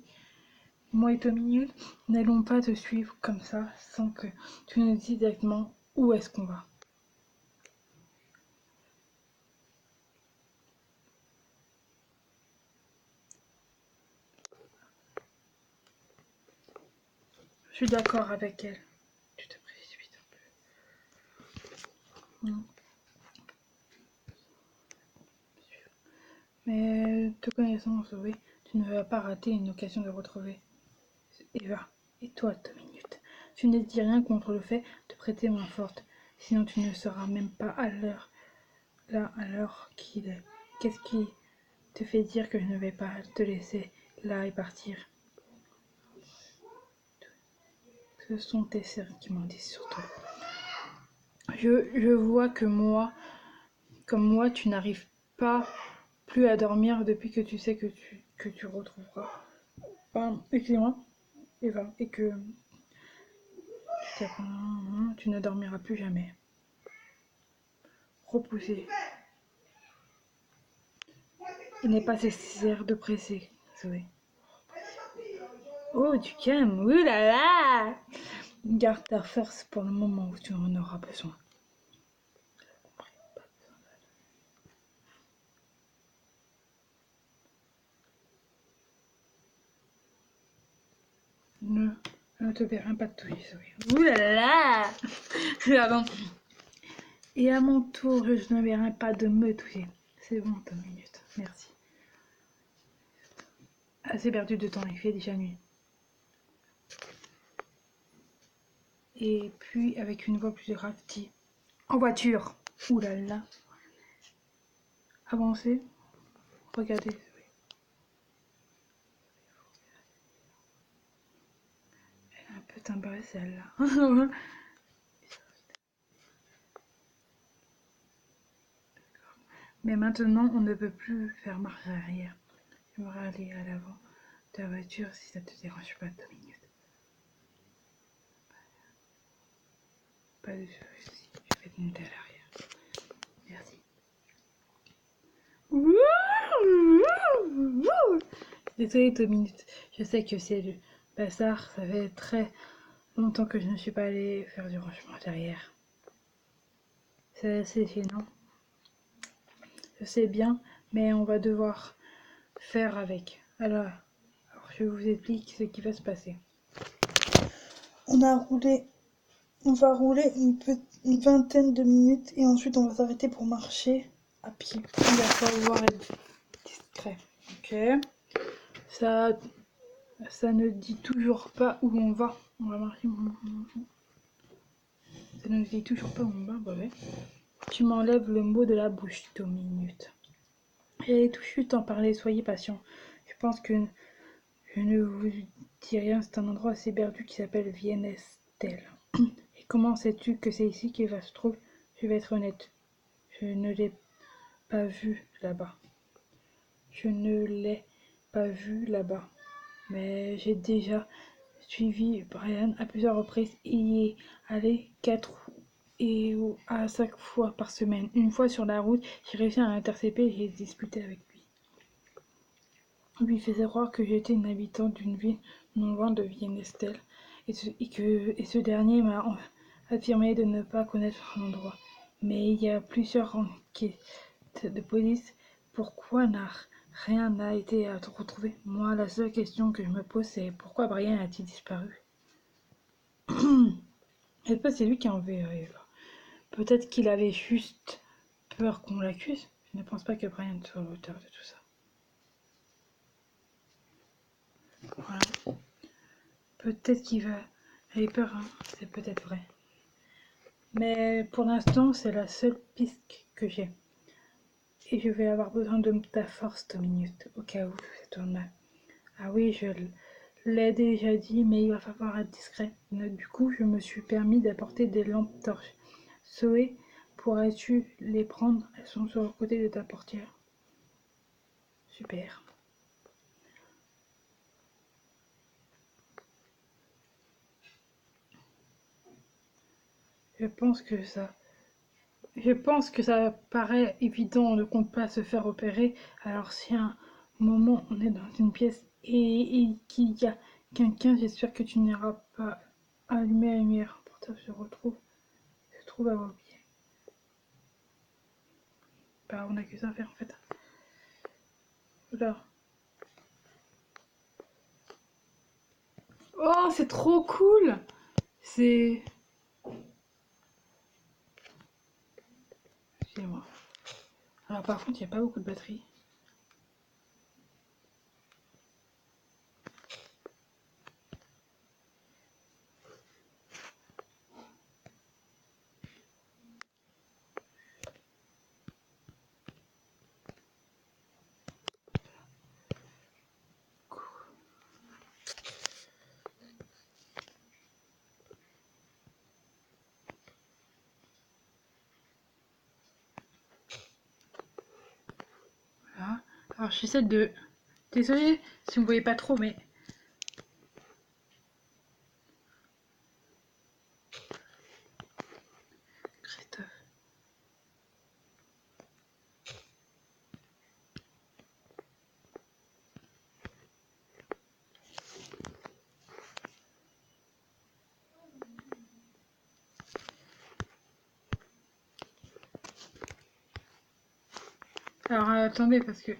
n'allons pas te suivre comme ça sans que tu nous dises exactement où est-ce qu'on va. Je suis d'accord avec elle. Tu te précipites un peu. Mais te connaissant, Zoé, tu ne vas pas rater une occasion de retrouver Eva. Et toi, 2 minutes. Tu ne dis rien contre le fait de prêter main forte, sinon tu ne seras même pas à l'heure qu'il est. Qu'est-ce qui te fait dire que je ne vais pas te laisser là et partir? Ce sont tes cernes qui m'en disent surtout. Je vois que comme moi, tu n'arrives pas plus à dormir depuis que tu sais que tu retrouveras. Enfin, excusez-moi, Eva, et que tu ne dormiras plus jamais. Repoussé. Il n'est pas nécessaire de presser, Zoé. Oh, du calme, ouh là là! Garde ta force pour le moment où tu en auras besoin. Ne te verrai pas de toucher, Zoé. Ouh là là! Pardon. Et à mon tour, je ne verrai pas de me toucher. C'est bon, 2 minutes, merci. Assez perdu de temps, il fait déjà nuit. Et puis, avec une voix plus grave, dit en voiture. Ouh là là. Avancez. Regardez. Elle est un peu timbrée celle-là. Mais maintenant, on ne peut plus faire marche arrière. J'aimerais aller à l'avant de la voiture si ça te dérange pas 2 minutes. Pas de soucis, je vais te monter à l'arrière. Merci. Désolée 2 minutes. Je sais que c'est le bazar. Ça fait très longtemps que je ne suis pas allée faire du rangement derrière. C'est assez gênant. Je sais bien, mais on va devoir faire avec. Alors je vous explique ce qui va se passer. On va rouler une vingtaine de minutes et ensuite on va s'arrêter pour marcher à pied. Il va falloir être discret. Ok. Ça ne dit toujours pas où on va. On va marcher. Ça ne dit toujours pas où on va. Bah ouais. Tu m'enlèves le mot de la bouche, 2 minutes. J'allais tout de suite en parler, soyez patient. Je pense que je ne vous dis rien, c'est un endroit assez perdu qui s'appelle Viennestel. Et comment sais-tu que c'est ici qu'il va se trouver? Je vais être honnête, je ne l'ai pas vu là-bas. Je ne l'ai pas vu là-bas. Mais j'ai déjà suivi Brian à plusieurs reprises. Il y est allé 4 et à 5 fois par semaine. Une fois sur la route, j'ai réussi à l'intercepter et j'ai discuté avec lui. Il lui faisait croire que j'étais une habitante d'une ville non loin de Viennestel et ce dernier m'a affirmé de ne pas connaître l'endroit. Mais il y a plusieurs enquêtes de police. Pourquoi rien n'a été retrouvé? Moi, la seule question que je me pose, c'est pourquoi Brian a-t-il disparu? Est-ce que c'est lui qui a enlevé Eva? Peut-être qu'il avait juste peur qu'on l'accuse. Je ne pense pas que Brian soit l'auteur de tout ça. Voilà. Peut-être qu'il va... J'avais peur, hein. C'est peut-être vrai. Mais pour l'instant, c'est la seule piste que j'ai. Et je vais avoir besoin de ta force 2 minutes, au cas où ça tourne mal. Ah oui, je l'ai déjà dit, mais il va falloir être discret. Du coup, je me suis permis d'apporter des lampes torches. Zoé, pourrais-tu les prendre? Elles sont sur le côté de ta portière. Super. Je pense que ça Je pense que ça paraît évident, on ne compte pas se faire opérer. Alors si à un moment on est dans une pièce et qu'il y a quelqu'un, j'espère que tu n'iras pas allumer la lumière. Le portable se trouve avoir oublié. Bah on a que ça à faire en fait. Là. Oh c'est trop cool. C'est... Excusez-moi. Alors par contre il n'y a pas beaucoup de batterie. Voilà. Alors j'essaie de... Désolée si vous ne voyez pas trop mais... Christophe. Alors attendez parce que...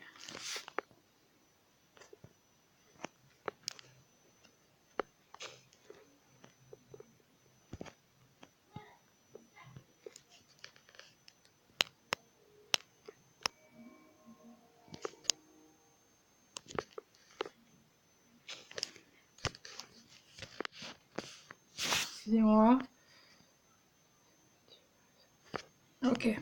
Excusez-moi. Ok.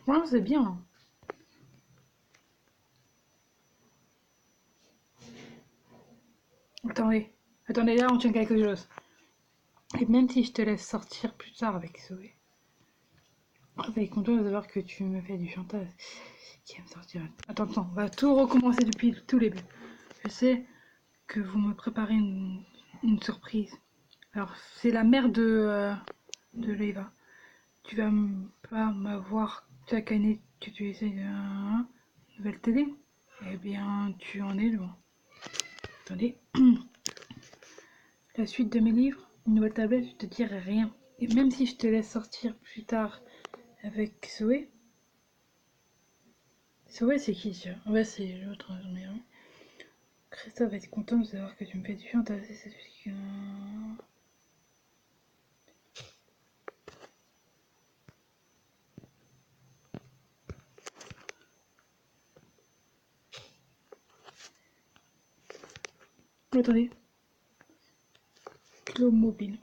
Ouais, c'est bien. Attendez. Attendez, là, on tient quelque chose. Et même si je te laisse sortir plus tard avec Zoé, je vais être content de savoir que tu me fais du chantage. Qui aime sortir. Attends, on va tout recommencer depuis tout le début. Je sais que vous me préparez une surprise. Alors, c'est la mère de Leva. Tu vas pas m'avoir tacané que tu essayes de nouvelle télé. Eh bien, tu en es loin. Attendez. La suite de mes livres, une nouvelle tablette, je te dirai rien. Et même si je te laisse sortir plus tard avec Zoé. Zoé, c'est qui ça? Ouais, c'est l'autre. Mais oui. Christophe va être content de savoir que tu me fais du chantage. Attendez. Club mobile.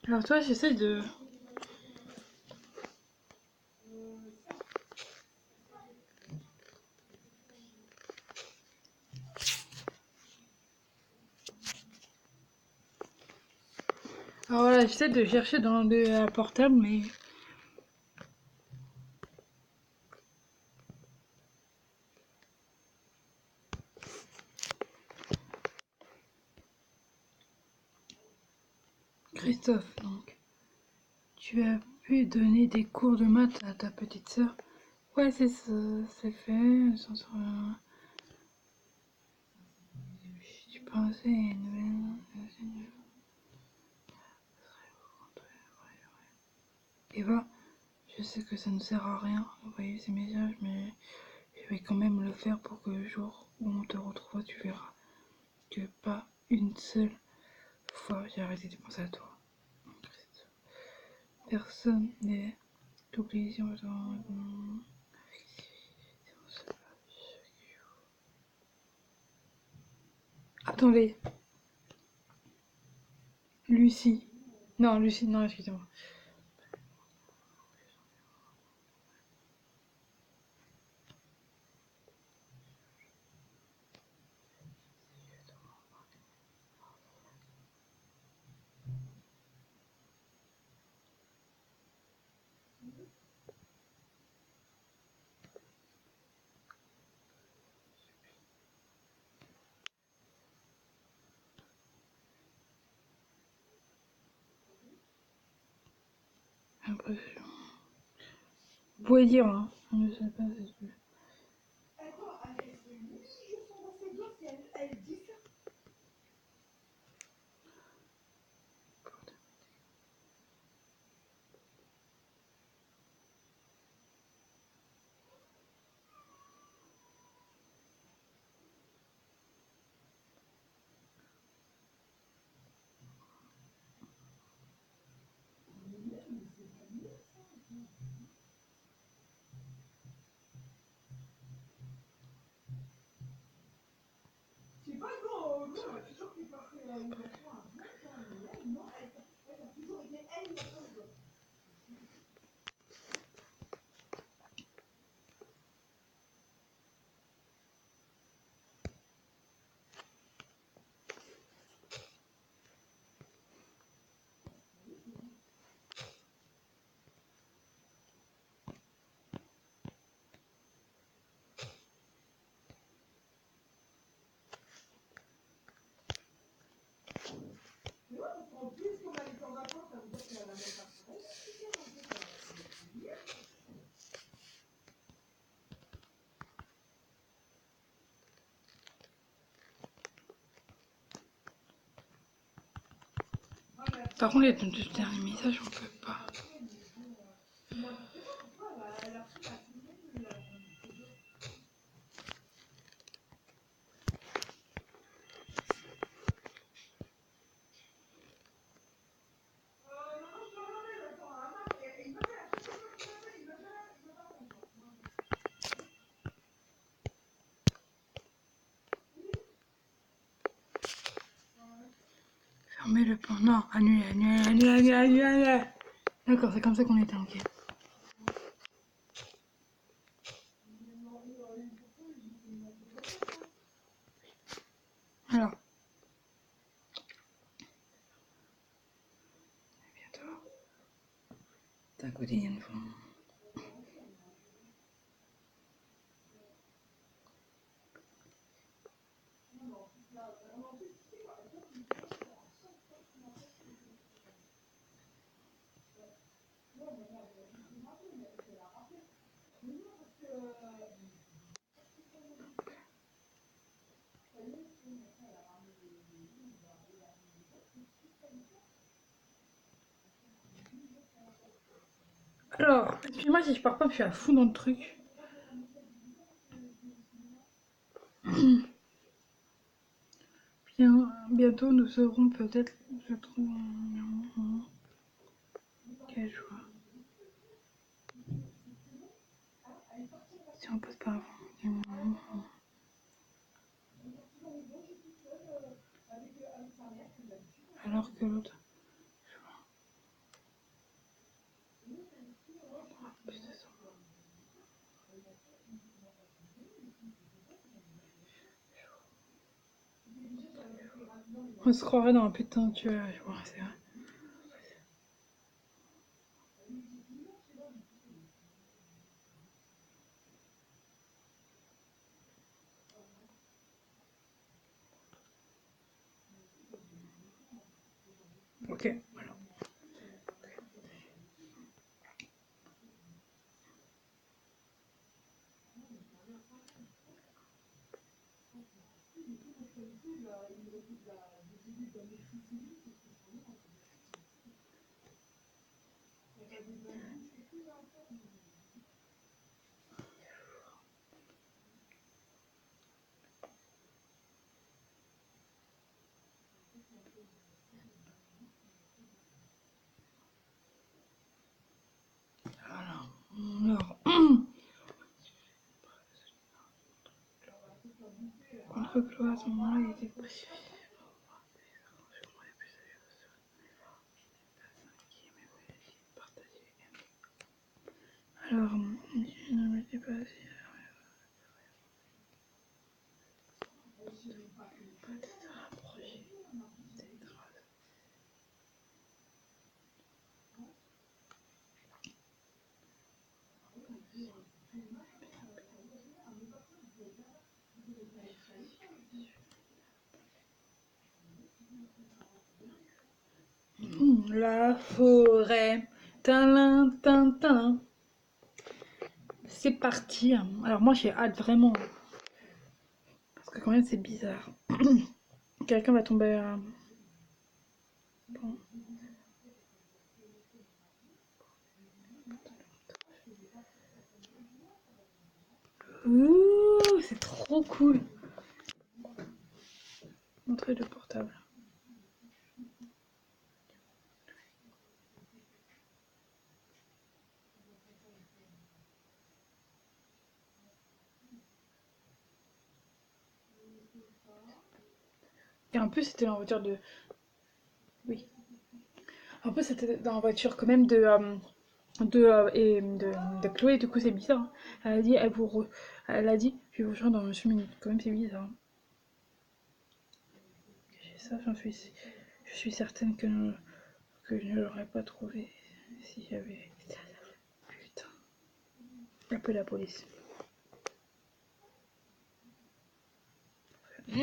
Alors toi, j'essaie de... Alors voilà, j'essaie de chercher dans le portable, mais... Christophe, donc, tu as pu donner des cours de maths à ta petite sœur? Ouais, c'est ça, c'est fait. Tu pensais à une nouvelle. Eva, je sais que ça ne sert à rien d'envoyer ces messages, mais je vais quand même le faire pour que le jour où on te retrouve, tu verras que pas une seule fois j'ai arrêté de penser à toi. Personne n'est oublié sur le temps. Attendez, Lucie. Non, Lucie, non, excusez-moi. Impression. Vous pouvez dire, hein. Je ne sais pas si je... Par contre, les deux derniers messages, on peut pas. Fermez le plan. Non, annuler, annuler, annuler, annuler, annuler, annuler. D'accord, c'est comme ça qu'on était, ok. Alors, bientôt. Ta quotidienne forme. Alors, excuse-moi si je pars pas, je suis à fond dans le truc. Bien, bientôt nous serons peut-être, je trouve, quelle joie. Si on passe par avant. Alors que l'autre. On se croirait dans un putain de tueur, ouais, c'est vrai. Ok, voilà. Alors, contre Chloé, à ce moment-là, il était précieux. Alors, je ne m'étais pas assis. La forêt. Talin, tin, talin. C'est parti. Alors moi j'ai hâte vraiment. Parce que quand même c'est bizarre. Quelqu'un va tomber. Bon. Ouh, c'est trop cool. Montrer le portable. Et en plus c'était dans la voiture de. Oui. En plus c'était dans la voiture quand même de Chloé, du coup c'est bizarre. Hein. Elle a dit, je vais vous rejoindre dans 1 minute. Quand même c'est bizarre. Hein. Ça, je suis certaine que je ne l'aurais pas trouvé si j'avais. Putain. Appelle la police. Non.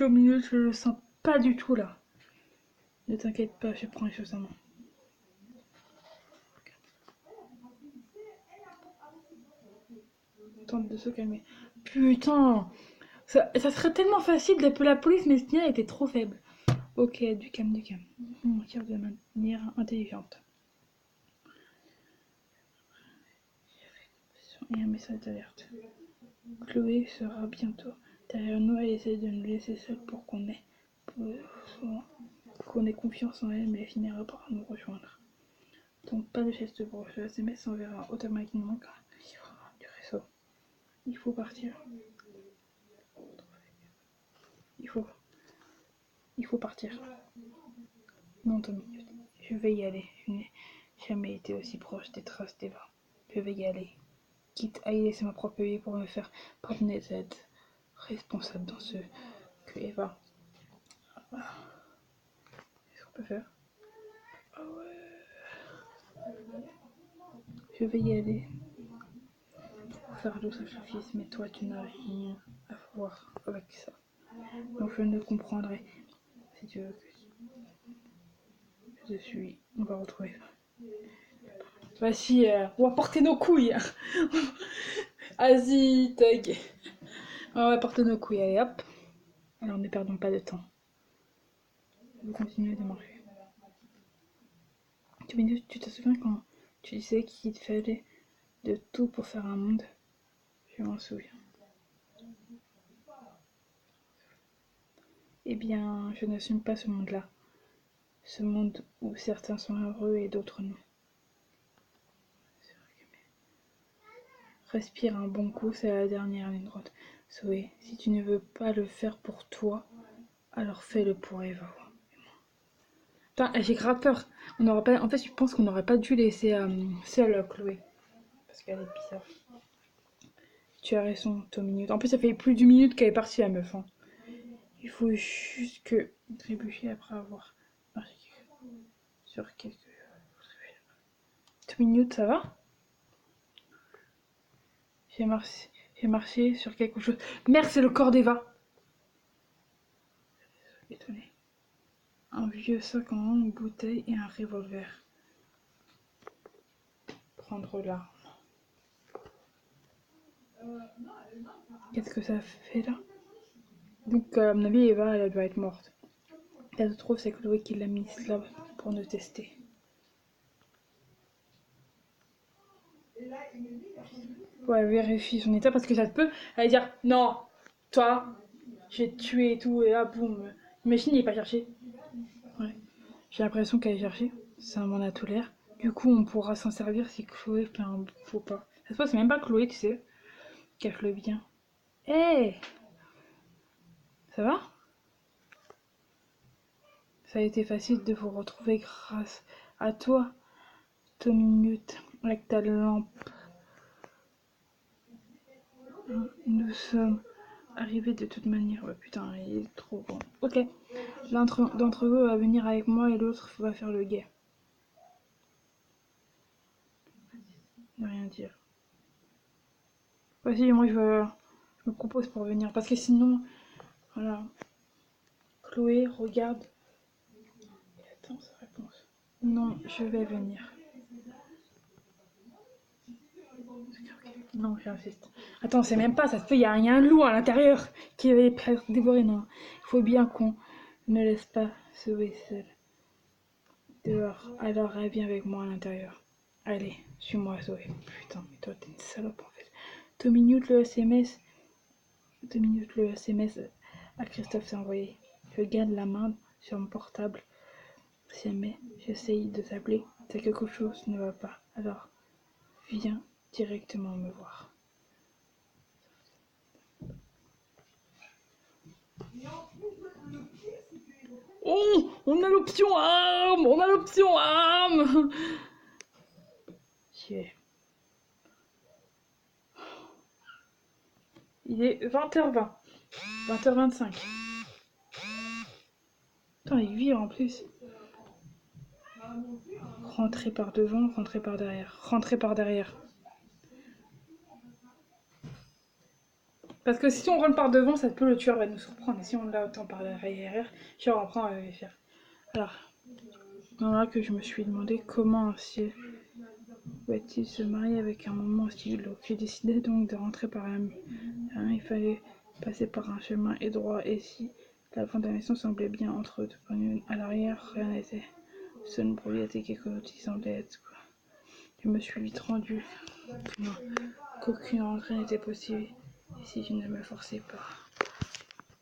Au milieu, je le sens pas du tout là. Ne t'inquiète pas, je prends les choses en main. Tente de se calmer. Putain, ça serait tellement facile d'appeler la police, mais ce lien était trop faible. Ok, du calme, du calme. On regarde de manière intelligente. Et un message d'alerte. Chloé sera bientôt derrière nous. Elle essaie de nous laisser seuls pour qu'on ait confiance en elle, mais elle finira par nous rejoindre. Donc pas de geste brusque. Le SMS s'enverra automatiquement quand il y aura du réseau. Il faut partir. Il faut, il faut partir. Non, Tommy, je vais y aller. Je n'ai jamais été aussi proche des traces d'Eva. Je vais y aller. Quitte à y laisser ma propre vie pour me faire pardonner d'être responsable dans ce que Eva. Qu'est-ce qu'on peut faire? Ah ouais. Je vais y aller. Pour faire le sacrifice, mais toi tu n'as rien à voir avec ça. Donc je ne comprendrai si tu veux que je suis. On va retrouver. Vas-y, on va porter nos couilles. Vas-y, tag. On va porter nos couilles, allez hop. Alors ne perdons pas de temps. Je vais continuer de marcher. Tu te souviens quand tu disais qu'il fallait de tout pour faire un monde? Je m'en souviens. Eh bien, je n'assume pas ce monde-là. Ce monde où certains sont heureux et d'autres non. Respire un bon coup, c'est la dernière ligne droite. Zoé, si tu ne veux pas le faire pour toi, alors fais-le pour Eva. Putain, j'ai grave peur. On n'aurait pas. En fait, je pense qu'on n'aurait pas dû laisser seule Chloé. Parce qu'elle est bizarre. Tu as raison, Tommy. En plus, ça fait plus d'une minute qu'elle est partie, la meuf. Hein. Il faut juste que trébucher après avoir marché sur quelques. 2 minutes, ça va? J'ai marché sur quelque chose. Merde, c'est le corps d'Eva. Étonné. Un vieux sac en main, une bouteille et un revolver. Prendre l'arme. Qu'est-ce que ça fait là? Donc, à mon avis, Eva, elle doit être morte. Ça se trouve, c'est Chloé qui l'a mise là pour nous tester. Ouais, vérifie son état parce que ça te peut aller dire non, toi, j'ai tué et tout, et là, boum. Imagine, il est pas cherché. Ouais. J'ai l'impression qu'elle est cherchée. Ça m'en a tout l'air. Du coup, on pourra s'en servir si Chloé fait un faux pas. Ça se passe, c'est même pas Chloé, tu sais. Cache-le bien. Hé hey, ça va? Ça a été facile de vous retrouver grâce à toi, Tommy Minute, avec ta lampe. Nous sommes arrivés de toute manière. Ouais, putain, il est trop bon. Ok. L'un d'entre eux va venir avec moi et l'autre va faire le guet. Ne rien dire. Vas-y, moi je me propose pour venir. Parce que sinon, voilà. Chloé, regarde. Et attends sa réponse. Non, je vais venir. Non, j'insiste. Attends, c'est même pas, ça se fait, il y a un loup à l'intérieur qui va dévorer. Non, il faut bien qu'on ne laisse pas sauver seul. Dehors, alors elle vient avec moi à l'intérieur. Allez, suis-moi, Zoé. Putain, mais toi, t'es une salope en fait. 2 minutes le SMS. 2 minutes le SMS à Christophe s'est envoyé. Je garde la main sur mon portable. Si jamais j'essaye de t'appeler, c'est que quelque chose ne va pas. Alors, viens directement me voir. Oh, on a l'option arme. On a l'option arme. J'y vais. Il est 20h20. 20h25. Putain, il vire en plus. Rentrer par devant, rentrer par derrière. Rentrer par derrière. Parce que si on rentre par devant, ça peut le tueur va nous surprendre. Et si on l'attend par derrière, genre après on va le faire. Alors, là que je me suis demandé comment un ciel va-t-il se marier avec un moment aussi glauque. J'ai décidé donc de rentrer par un mur. Il fallait passer par un chemin étroit et si la fondation semblait bien entre deux panneaux à l'arrière, rien n'était. Seule une brouillette et quelque chose qui semblait être quoi. Je me suis vite rendu qu'aucune rentrée n'était possible. Et si je ne me forçais pas,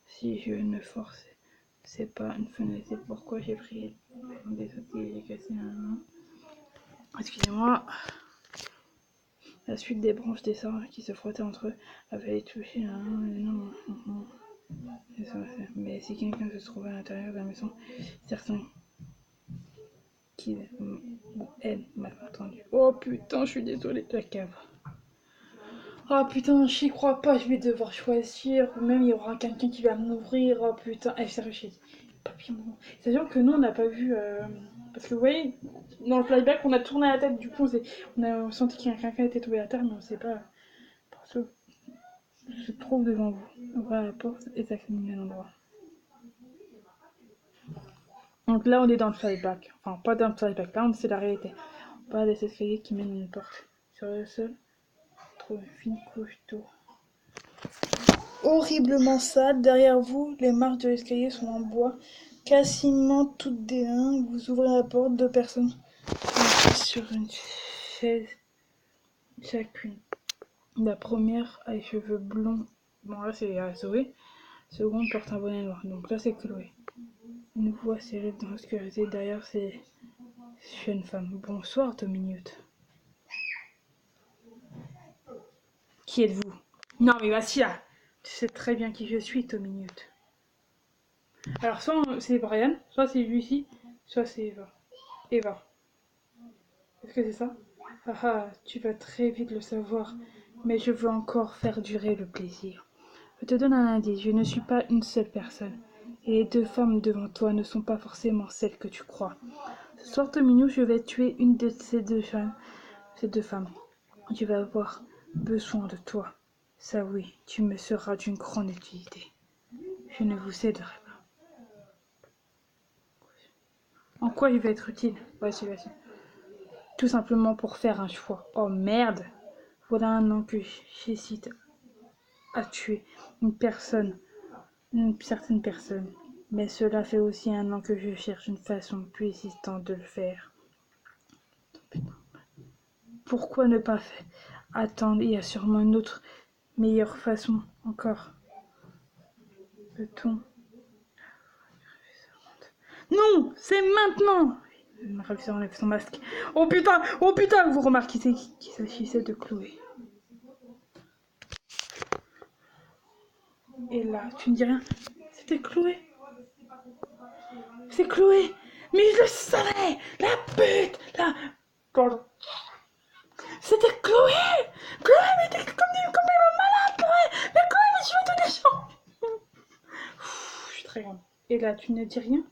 si je ne forçais pas une fenêtre, c'est pourquoi j'ai pris des sautilles et j'ai cassé un main. Excusez-moi. La suite des branches des arbres qui se frottaient entre eux avait touché un non. Mais si quelqu'un se trouvait à l'intérieur de la maison, certain qu'il elle m'a entendu. Oh putain, je suis désolée, la cave. Oh putain, j'y crois pas, je vais devoir choisir. Ou même il y aura quelqu'un qui va m'ouvrir. Oh putain, sérieux, j'ai papier. C'est-à-dire que nous on n'a pas vu. Parce que vous voyez, dans le flyback, on a tourné la tête, du coup on a senti qu'il y a quelqu'un était tombé à terre, mais on sait pas. Parce que je trouve devant vous. Ouvrez la porte et examinez l'endroit. Donc là, on est dans le flashback. Enfin, pas dans le flashback. Là, c'est la réalité. On parle des escaliers qui mènent à une porte. Sur le sol, on trouve une fine couche d'eau. Horriblement sale. Derrière vous, les marches de l'escalier sont en bois. Quasiment toutes des uns. Vous ouvrez la porte, 2 personnes sur une chaise chacune. La première a les cheveux blonds. Bon, là, c'est Zoé. Seconde porte un bonnet noir. Donc là, c'est Chloé. Une voix s'élève dans l'obscurité derrière ces jeunes femmes. Bonsoir, 2 minutes. Qui êtes-vous? Non, mais voici là. Tu sais très bien qui je suis, 2 minutes. Alors, soit c'est Brian, soit c'est Lucie, soit c'est Eva. Eva. Est-ce que c'est ça? Ah ah, tu vas très vite le savoir, mais je veux encore faire durer le plaisir. Je te donne un indice, je ne suis pas une seule personne. Et les 2 femmes devant toi ne sont pas forcément celles que tu crois. Ce soir, 2 minutes, je vais tuer une de ces 2 femmes. Tu vas avoir besoin de toi. Ça oui, tu me seras d'une grande utilité. Je ne vous céderai pas. En quoi il va être utile? Vas-y, vas-y. Tout simplement pour faire un choix. Oh merde! Voilà un an que j'hésite à tuer une personne certaines personnes. Mais cela fait aussi 1 an que je cherche une façon plus existante de le faire. Pourquoi ne pas attendre? Il y a sûrement une autre, meilleure façon encore. Peut-on? Non, c'est maintenant! Le ravisseur enlève son masque. Oh putain, vous remarquez qu'il s'agissait de Chloé. Et là, tu ne dis rien? C'était Chloé. C'est Chloé. Mais je le savais. La pute. Pardon. C'était Chloé. Chloé, mais t'es comme des malade, Chloé. Mais Chloé, mais tu veux tous les gens. Je suis très grande. Et là, tu ne dis rien?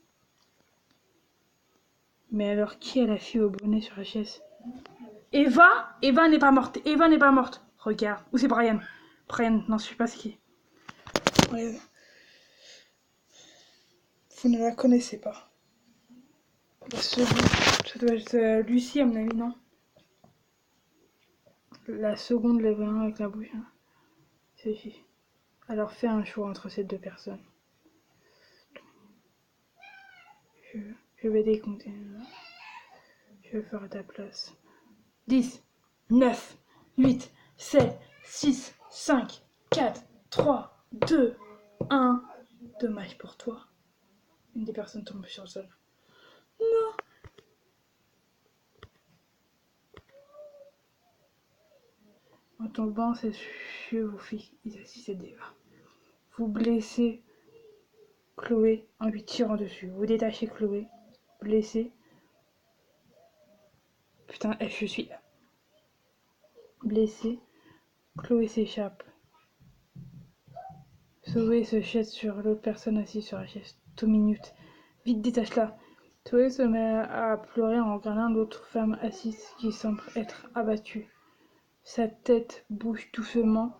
Mais alors, qui est la fille au bonnet sur la chaise? Eva n'est pas morte. Eva n'est pas morte. Regarde. Où c'est Brian? Brian, non, je sais pas ce qui est. Ouais. Vous ne la connaissez pas. Ça doit être Lucie, à mon avis, non? La seconde lève un avec la bouche. Hein. C'est. Alors fais un choix entre ces 2 personnes. Je vais décompter. Je vais faire à ta place. 10, 9, 8, 7, 6, 5, 4, 3, 2, 1. Dommage pour toi. Une des personnes tombe sur le sol. Non. En tombant, c'est sur vos filles. Ils assistent des va. Vous blessez Chloé en lui tirant dessus. Vous détachez Chloé. Blessé. Putain, je suis blessé. Chloé s'échappe. Zoé se jette sur l'autre personne assise sur la chaise. 2 minutes. Vite, détache-la. Zoé se met à pleurer en regardant l'autre femme assise qui semble être abattue. Sa tête bouge doucement.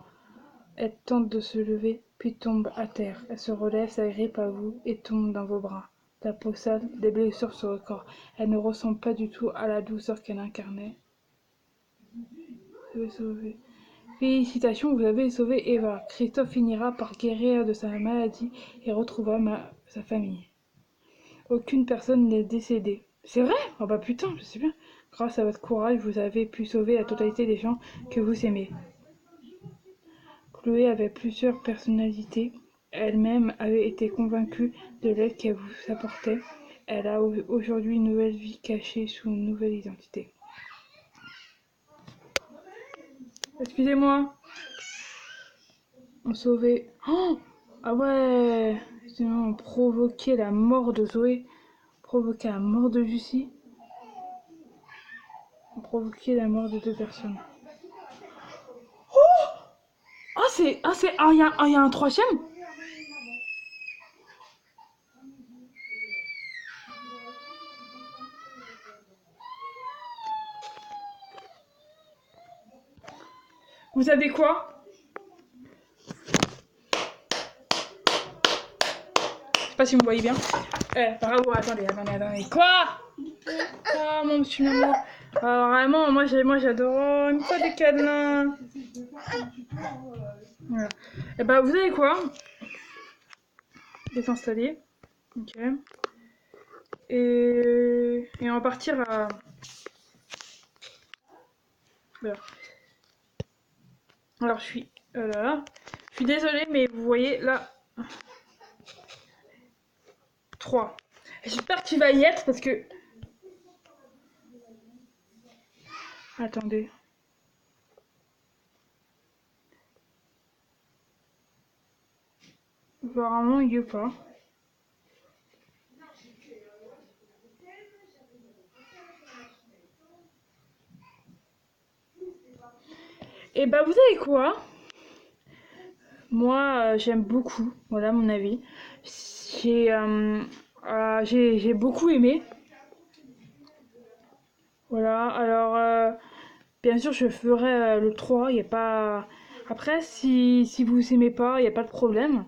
Elle tente de se lever, puis tombe à terre. Elle se relève, s'agrippe à vous et tombe dans vos bras. La peau sale, des blessures sur le corps. Elle ne ressemble pas du tout à la douceur qu'elle incarnait. Vous avez sauvé. Félicitations, vous avez sauvé Eva. Christophe finira par guérir de sa maladie et retrouvera sa famille. Aucune personne n'est décédée. C'est vrai? Oh bah putain, je sais bien. Grâce à votre courage, vous avez pu sauver la totalité des gens que vous aimez. Chloé avait plusieurs personnalités. Elle-même avait été convaincue de l'aide qu'elle vous apportait. Elle a aujourd'hui une nouvelle vie cachée sous une nouvelle identité. Excusez-moi. On sauvait. Oh, ah ouais. On provoquait la mort de Zoé. Provoquer la mort de Lucie. On provoquait la mort de 2 personnes. Oh, il y a un troisième. Vous savez quoi? Je sais pas si vous me voyez bien. Bravo, attendez. Quoi? Ah, mon petit maman. Alors, vraiment, moi j'adore une fois des câlins. Voilà. Et bah, vous savez quoi? Désinstaller. Ok. Et on va partir à. Voilà. Alors, je suis. Là. Je suis désolée, mais vous voyez là. 3. J'espère que tu vas y être parce que. Attendez. Apparemment, il y est pas. Et bah, vous savez quoi? Moi, j'aime beaucoup. Voilà mon avis. J'ai beaucoup aimé. Voilà, alors bien sûr je ferai le 3, il y a pas. Après, si vous aimez pas, il n'y a pas de problème.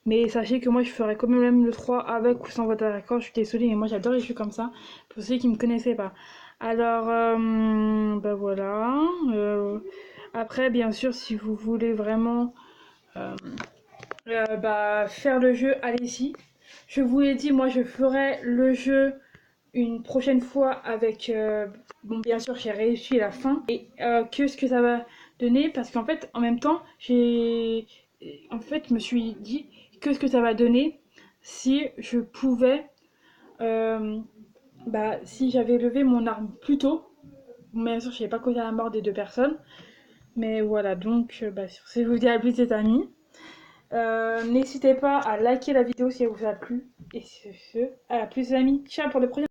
Mais sachez que moi je ferai quand même le 3 avec ou sans votre accord, je suis désolée, mais moi j'adore les jeux comme ça, pour ceux qui me connaissaient pas. Alors, ben voilà. Après, bien sûr, si vous voulez vraiment Faire le jeu, allez-y. Je vous l'ai dit, moi je ferai le jeu une prochaine fois avec... bon, bien sûr, j'ai réussi la fin. Et que ce que ça va donner, parce qu'en fait, en même temps, je me suis dit que ce que ça va donner si je pouvais... euh, si j'avais levé mon arme plus tôt. Bon, bien sûr, je n'avais pas causé la mort des deux personnes. Mais voilà, donc, sur ce, je vous dis à plus, les amis. N'hésitez pas à liker la vidéo si elle vous a plu. Et sur ce, à plus, les amis. Ciao pour le prochain.